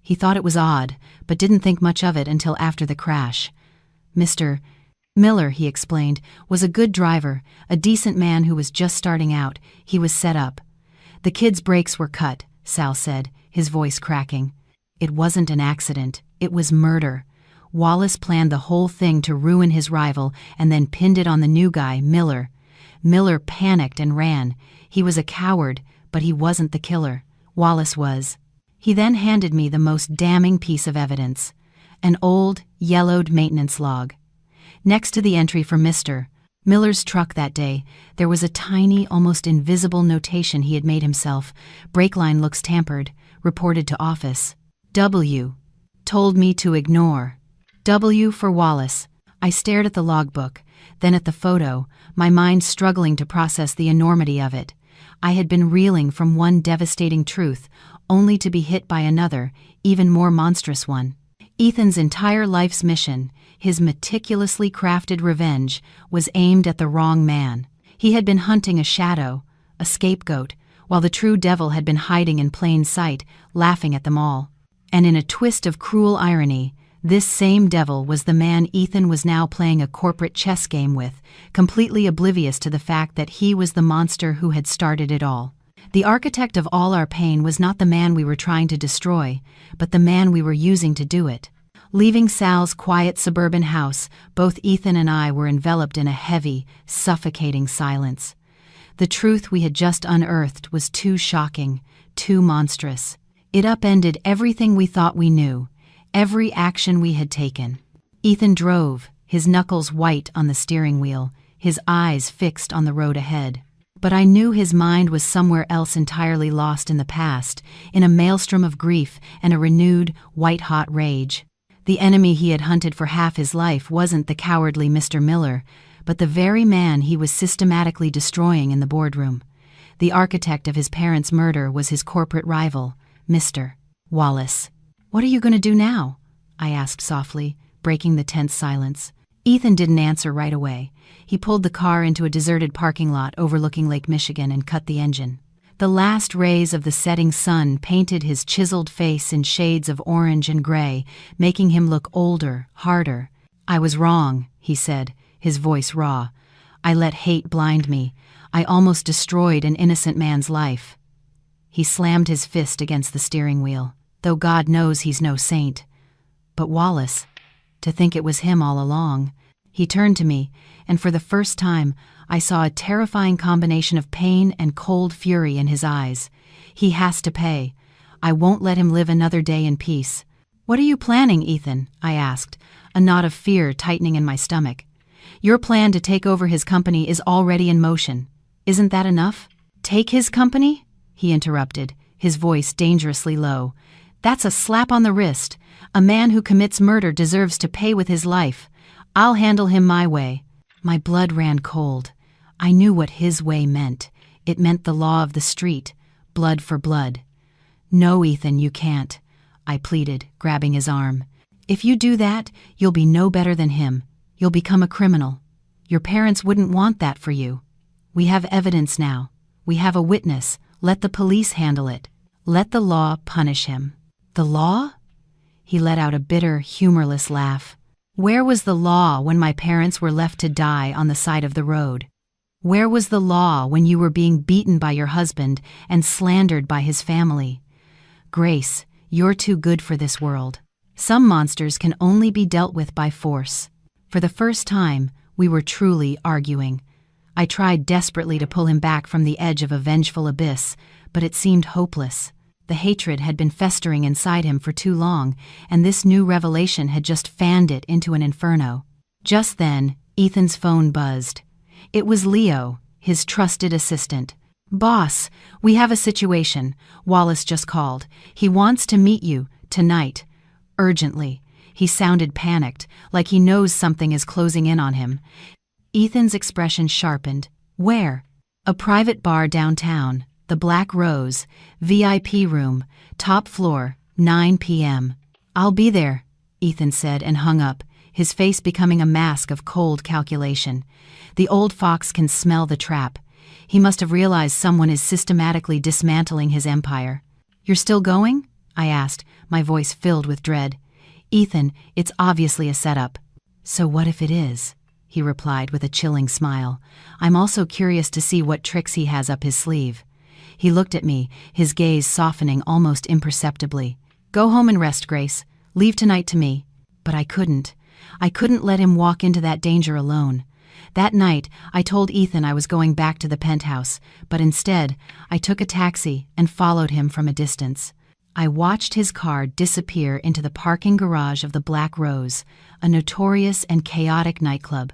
He thought it was odd, but didn't think much of it until after the crash. Mr. Miller, he explained, was a good driver, a decent man who was just starting out. He was set up. "The kid's brakes were cut," Sal said, his voice cracking. "It wasn't an accident. It was murder. Wallace planned the whole thing to ruin his rival and then pinned it on the new guy, Miller. Miller panicked and ran. He was a coward, but he wasn't the killer. Wallace was." He then handed me the most damning piece of evidence, an old, yellowed maintenance log. Next to the entry for Mr. Miller's truck that day, there was a tiny, almost invisible notation he had made himself. "Brake line looks tampered. Reported to office. W. Told me to ignore." W for Wallace. I stared at the logbook, then at the photo, my mind struggling to process the enormity of it. I had been reeling from one devastating truth, only to be hit by another, even more monstrous one. Ethan's entire life's mission, his meticulously crafted revenge, was aimed at the wrong man. He had been hunting a shadow, a scapegoat, while the true devil had been hiding in plain sight, laughing at them all. And in a twist of cruel irony, this same devil was the man Ethan was now playing a corporate chess game with, completely oblivious to the fact that he was the monster who had started it all. The architect of all our pain was not the man we were trying to destroy, but the man we were using to do it. Leaving Sal's quiet suburban house, both Ethan and I were enveloped in a heavy, suffocating silence. The truth we had just unearthed was too shocking, too monstrous. It upended everything we thought we knew, every action we had taken. Ethan drove, his knuckles white on the steering wheel, his eyes fixed on the road ahead. But I knew his mind was somewhere else, entirely lost in the past, in a maelstrom of grief and a renewed, white-hot rage. The enemy he had hunted for half his life wasn't the cowardly Mr. Miller, but the very man he was systematically destroying in the boardroom. The architect of his parents' murder was his corporate rival, Mr. Wallace. "What are you going to do now?" I asked softly, breaking the tense silence. Ethan didn't answer right away. He pulled the car into a deserted parking lot overlooking Lake Michigan and cut the engine. The last rays of the setting sun painted his chiseled face in shades of orange and gray, making him look older, harder. "I was wrong," he said, his voice raw. "I let hate blind me. I almost destroyed an innocent man's life." He slammed his fist against the steering wheel, though God knows he's no saint. But Wallace, to think it was him all along. He turned to me, and for the first time, I saw a terrifying combination of pain and cold fury in his eyes. "He has to pay. I won't let him live another day in peace." "What are you planning, Ethan?" I asked, a knot of fear tightening in my stomach. "Your plan to take over his company is already in motion. Isn't that enough?" "Take his company?" he interrupted, his voice dangerously low. "That's a slap on the wrist. A man who commits murder deserves to pay with his life. I'll handle him my way." My blood ran cold. I knew what his way meant. It meant the law of the street, blood for blood. "No, Ethan, you can't," I pleaded, grabbing his arm. "If you do that, you'll be no better than him. You'll become a criminal. Your parents wouldn't want that for you. We have evidence now. We have a witness. Let the police handle it. Let the law punish him." "The law?" He let out a bitter, humorless laugh. "Where was the law when my parents were left to die on the side of the road? Where was the law when you were being beaten by your husband and slandered by his family? Grace, you're too good for this world. Some monsters can only be dealt with by force." For the first time, we were truly arguing. I tried desperately to pull him back from the edge of a vengeful abyss, but it seemed hopeless. The hatred had been festering inside him for too long, and this new revelation had just fanned it into an inferno. Just then, Ethan's phone buzzed. It was Leo, his trusted assistant. "Boss, we have a situation. Wallace just called. He wants to meet you, tonight. Urgently." He sounded panicked, like he knows something is closing in on him. Ethan's expression sharpened. "Where?" "A private bar downtown. The Black Rose, VIP room, top floor, 9 p.m. "I'll be there," Ethan said and hung up, his face becoming a mask of cold calculation. The old fox can smell the trap. He must have realized someone is systematically dismantling his empire. "You're still going?" I asked, my voice filled with dread. "Ethan, it's obviously a setup." "So what if it is?" he replied with a chilling smile. "I'm also curious to see what tricks he has up his sleeve." He looked at me, his gaze softening almost imperceptibly. "Go home and rest, Grace. Leave tonight to me." But I couldn't. I couldn't let him walk into that danger alone. That night, I told Ethan I was going back to the penthouse, but instead, I took a taxi and followed him from a distance. I watched his car disappear into the parking garage of the Black Rose, a notorious and chaotic nightclub.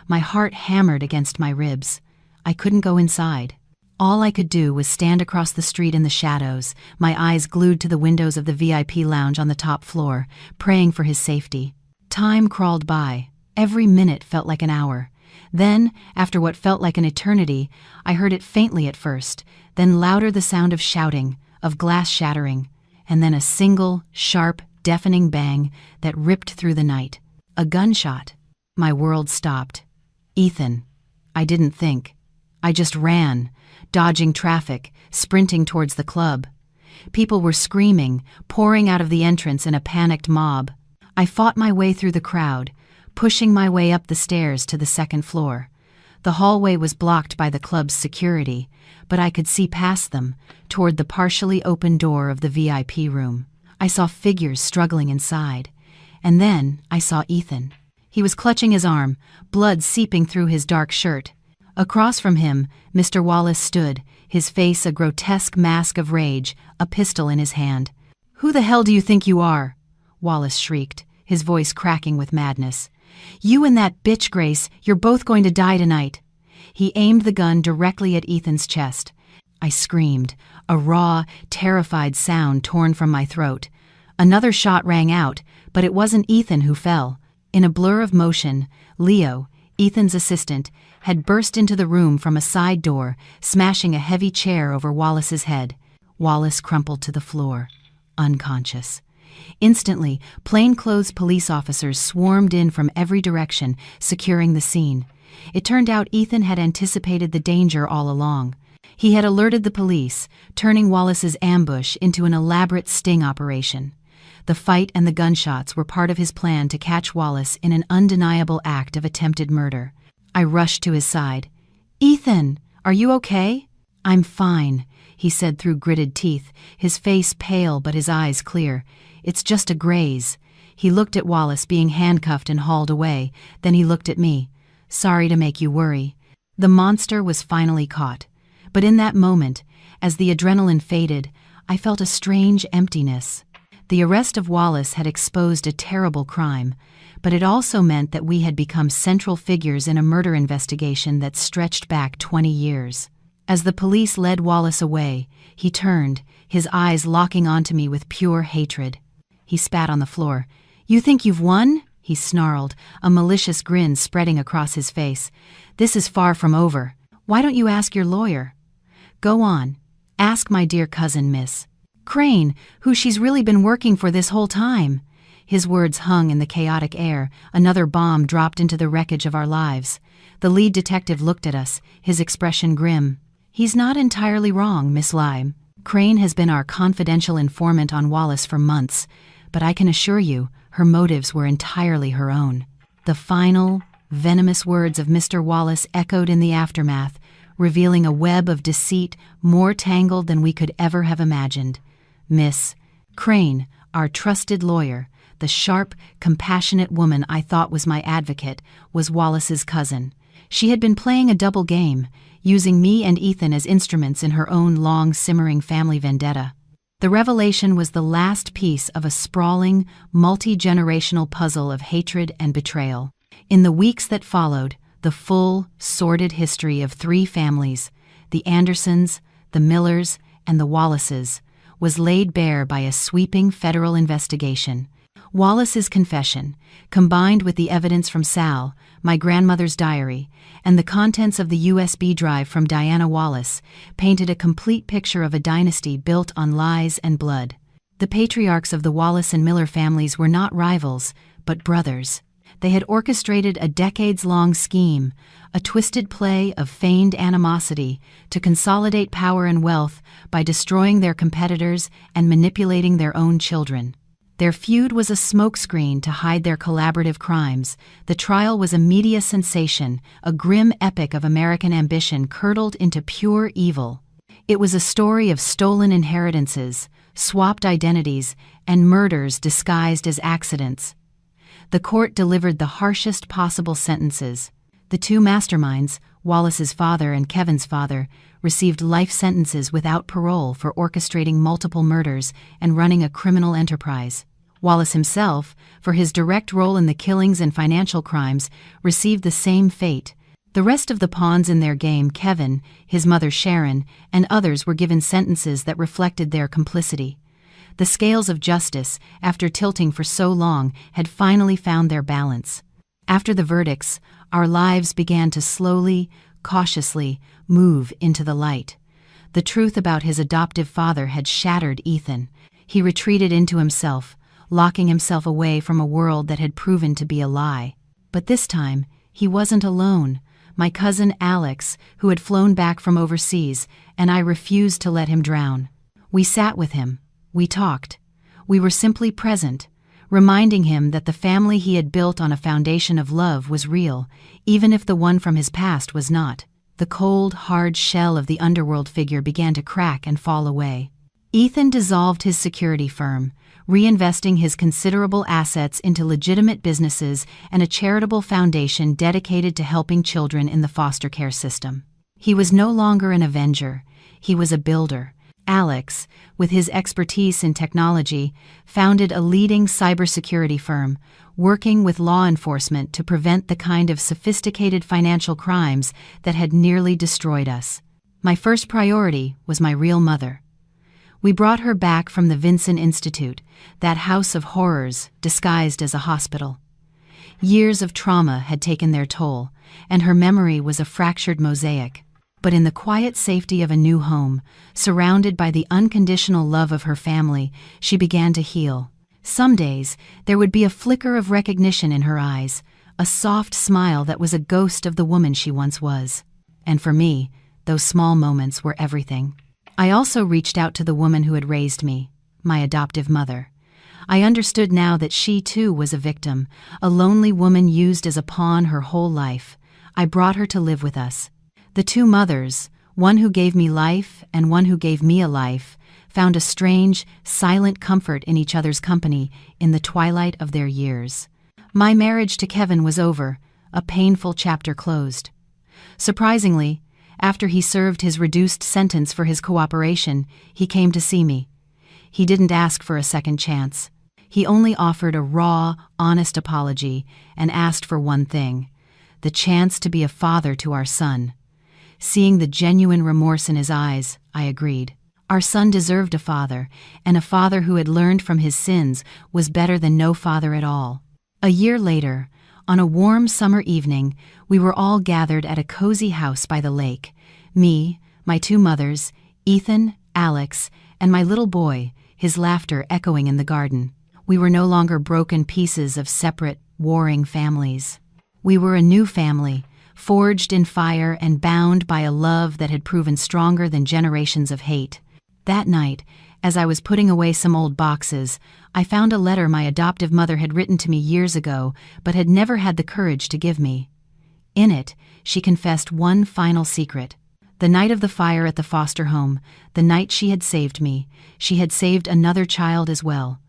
My heart hammered against my ribs. I couldn't go inside. All I could do was stand across the street in the shadows, my eyes glued to the windows of the VIP lounge on the top floor, praying for his safety. Time crawled by. Every minute felt like an hour. Then, after what felt like an eternity, I heard it faintly at first, then louder the sound of shouting, of glass shattering, and then a single, sharp, deafening bang that ripped through the night. A gunshot. My world stopped. Ethan. I didn't think. I just ran, dodging traffic, sprinting towards the club. People were screaming, pouring out of the entrance in a panicked mob. I fought my way through the crowd, pushing my way up the stairs to the second floor. The hallway was blocked by the club's security, but I could see past them, toward the partially open door of the VIP room. I saw figures struggling inside, and then I saw Ethan. He was clutching his arm, blood seeping through his dark shirt. Across from him, Mr. Wallace stood, his face a grotesque mask of rage, a pistol in his hand. "Who the hell do you think you are?" Wallace shrieked, his voice cracking with madness. "You and that bitch, Grace, you're both going to die tonight." He aimed the gun directly at Ethan's chest. I screamed, a raw, terrified sound torn from my throat. Another shot rang out, but it wasn't Ethan who fell. In a blur of motion, Leo, Ethan's assistant, had burst into the room from a side door, smashing a heavy chair over Wallace's head. Wallace crumpled to the floor, unconscious. Instantly, plainclothes police officers swarmed in from every direction, securing the scene. It turned out Ethan had anticipated the danger all along. He had alerted the police, turning Wallace's ambush into an elaborate sting operation. The fight and the gunshots were part of his plan to catch Wallace in an undeniable act of attempted murder. I rushed to his side. "Ethan, are you okay?" "I'm fine," he said through gritted teeth, his face pale but his eyes clear. "It's just a graze." He looked at Wallace being handcuffed and hauled away, then he looked at me. "Sorry to make you worry." The monster was finally caught. But in that moment, as the adrenaline faded, I felt a strange emptiness. The arrest of Wallace had exposed a terrible crime, but it also meant that we had become central figures in a murder investigation that stretched back 20 years. As the police led Wallace away, he turned, his eyes locking onto me with pure hatred. He spat on the floor. "You think you've won?" he snarled, a malicious grin spreading across his face. "This is far from over. Why don't you ask your lawyer?" "Go on. Ask my dear cousin, Miss Crane, who she's really been working for this whole time." His words hung in the chaotic air. Another bomb dropped into the wreckage of our lives. The lead detective looked at us, his expression grim. "He's not entirely wrong, Miss Lime. Crane has been our confidential informant on Wallace for months, but I can assure you her motives were entirely her own." The final, venomous words of Mr. Wallace echoed in the aftermath, revealing a web of deceit more tangled than we could ever have imagined. Miss Crane, our trusted lawyer, the sharp, compassionate woman I thought was my advocate, was Wallace's cousin. She had been playing a double game, using me and Ethan as instruments in her own long, simmering family vendetta. The revelation was the last piece of a sprawling, multi-generational puzzle of hatred and betrayal. In the weeks that followed, the full, sordid history of three families, the Andersons, the Millers, and the Wallaces, was laid bare by a sweeping federal investigation. Wallace's confession, combined with the evidence from Sal, my grandmother's diary, and the contents of the USB drive from Diana Wallace, painted a complete picture of a dynasty built on lies and blood. The patriarchs of the Wallace and Miller families were not rivals, but brothers. They had orchestrated a decades-long scheme, a twisted play of feigned animosity to consolidate power and wealth by destroying their competitors and manipulating their own children. Their feud was a smokescreen to hide their collaborative crimes. The trial was a media sensation, a grim epic of American ambition curdled into pure evil. It was a story of stolen inheritances, swapped identities, and murders disguised as accidents. The court delivered the harshest possible sentences. The two masterminds, Wallace's father and Kevin's father, received life sentences without parole for orchestrating multiple murders and running a criminal enterprise. Wallace himself, for his direct role in the killings and financial crimes, received the same fate. The rest of the pawns in their game, Kevin, his mother Sharon, and others were given sentences that reflected their complicity. The scales of justice, after tilting for so long, had finally found their balance. After the verdicts, our lives began to slowly, cautiously move into the light. The truth about his adoptive father had shattered Ethan. He retreated into himself, locking himself away from a world that had proven to be a lie. But this time, he wasn't alone. My cousin Alex, who had flown back from overseas, and I refused to let him drown. We sat with him. We talked. We were simply present, reminding him that the family he had built on a foundation of love was real, even if the one from his past was not. The cold, hard shell of the underworld figure began to crack and fall away. Ethan dissolved his security firm, reinvesting his considerable assets into legitimate businesses and a charitable foundation dedicated to helping children in the foster care system. He was no longer an avenger. He was a builder, Alex, with his expertise in technology, founded a leading cybersecurity firm, working with law enforcement to prevent the kind of sophisticated financial crimes that had nearly destroyed us. My first priority was my real mother. We brought her back from the Vincent Institute, that house of horrors disguised as a hospital. Years of trauma had taken their toll, and her memory was a fractured mosaic. But in the quiet safety of a new home, surrounded by the unconditional love of her family, she began to heal. Some days, there would be a flicker of recognition in her eyes, a soft smile that was a ghost of the woman she once was. And for me, those small moments were everything. I also reached out to the woman who had raised me, my adoptive mother. I understood now that she too was a victim, a lonely woman used as a pawn her whole life. I brought her to live with us. The two mothers, one who gave me life and one who gave me a life, found a strange, silent comfort in each other's company in the twilight of their years. My marriage to Kevin was over, a painful chapter closed. Surprisingly, after he served his reduced sentence for his cooperation, he came to see me. He didn't ask for a second chance. He only offered a raw, honest apology and asked for one thing: the chance to be a father to our son. Seeing the genuine remorse in his eyes, I agreed. Our son deserved a father, and a father who had learned from his sins was better than no father at all. A year later, on a warm summer evening, we were all gathered at a cozy house by the lake. Me, my two mothers, Ethan, Alex, and my little boy, his laughter echoing in the garden. We were no longer broken pieces of separate, warring families. We were a new family, forged in fire and bound by a love that had proven stronger than generations of hate. That night, as I was putting away some old boxes, I found a letter my adoptive mother had written to me years ago but had never had the courage to give me. In it, she confessed one final secret. The night of the fire at the foster home, the night she had saved me, she had saved another child as well,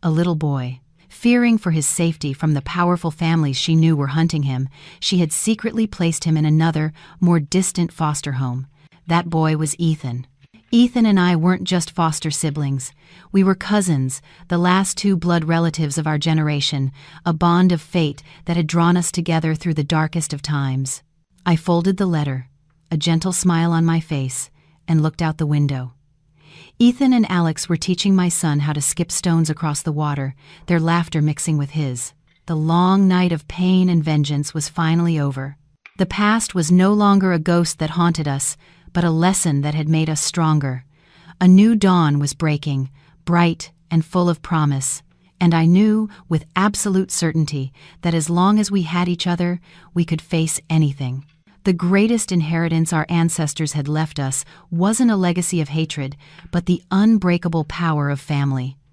a little boy. Fearing for his safety from the powerful families she knew were hunting him, she had secretly placed him in another, more distant foster home. That boy was Ethan. Ethan and I weren't just foster siblings. We were cousins, the last two blood relatives of our generation, a bond of fate that had drawn us together through the darkest of times. I folded the letter, a gentle smile on my face, and looked out the window. Ethan and Alex were teaching my son how to skip stones across the water, their laughter mixing with his. The long night of pain and vengeance was finally over. The past was no longer a ghost that haunted us, but a lesson that had made us stronger. A new dawn was breaking, bright and full of promise, and I knew with absolute certainty that as long as we had each other, we could face anything. The greatest inheritance our ancestors had left us wasn't a legacy of hatred, but the unbreakable power of family.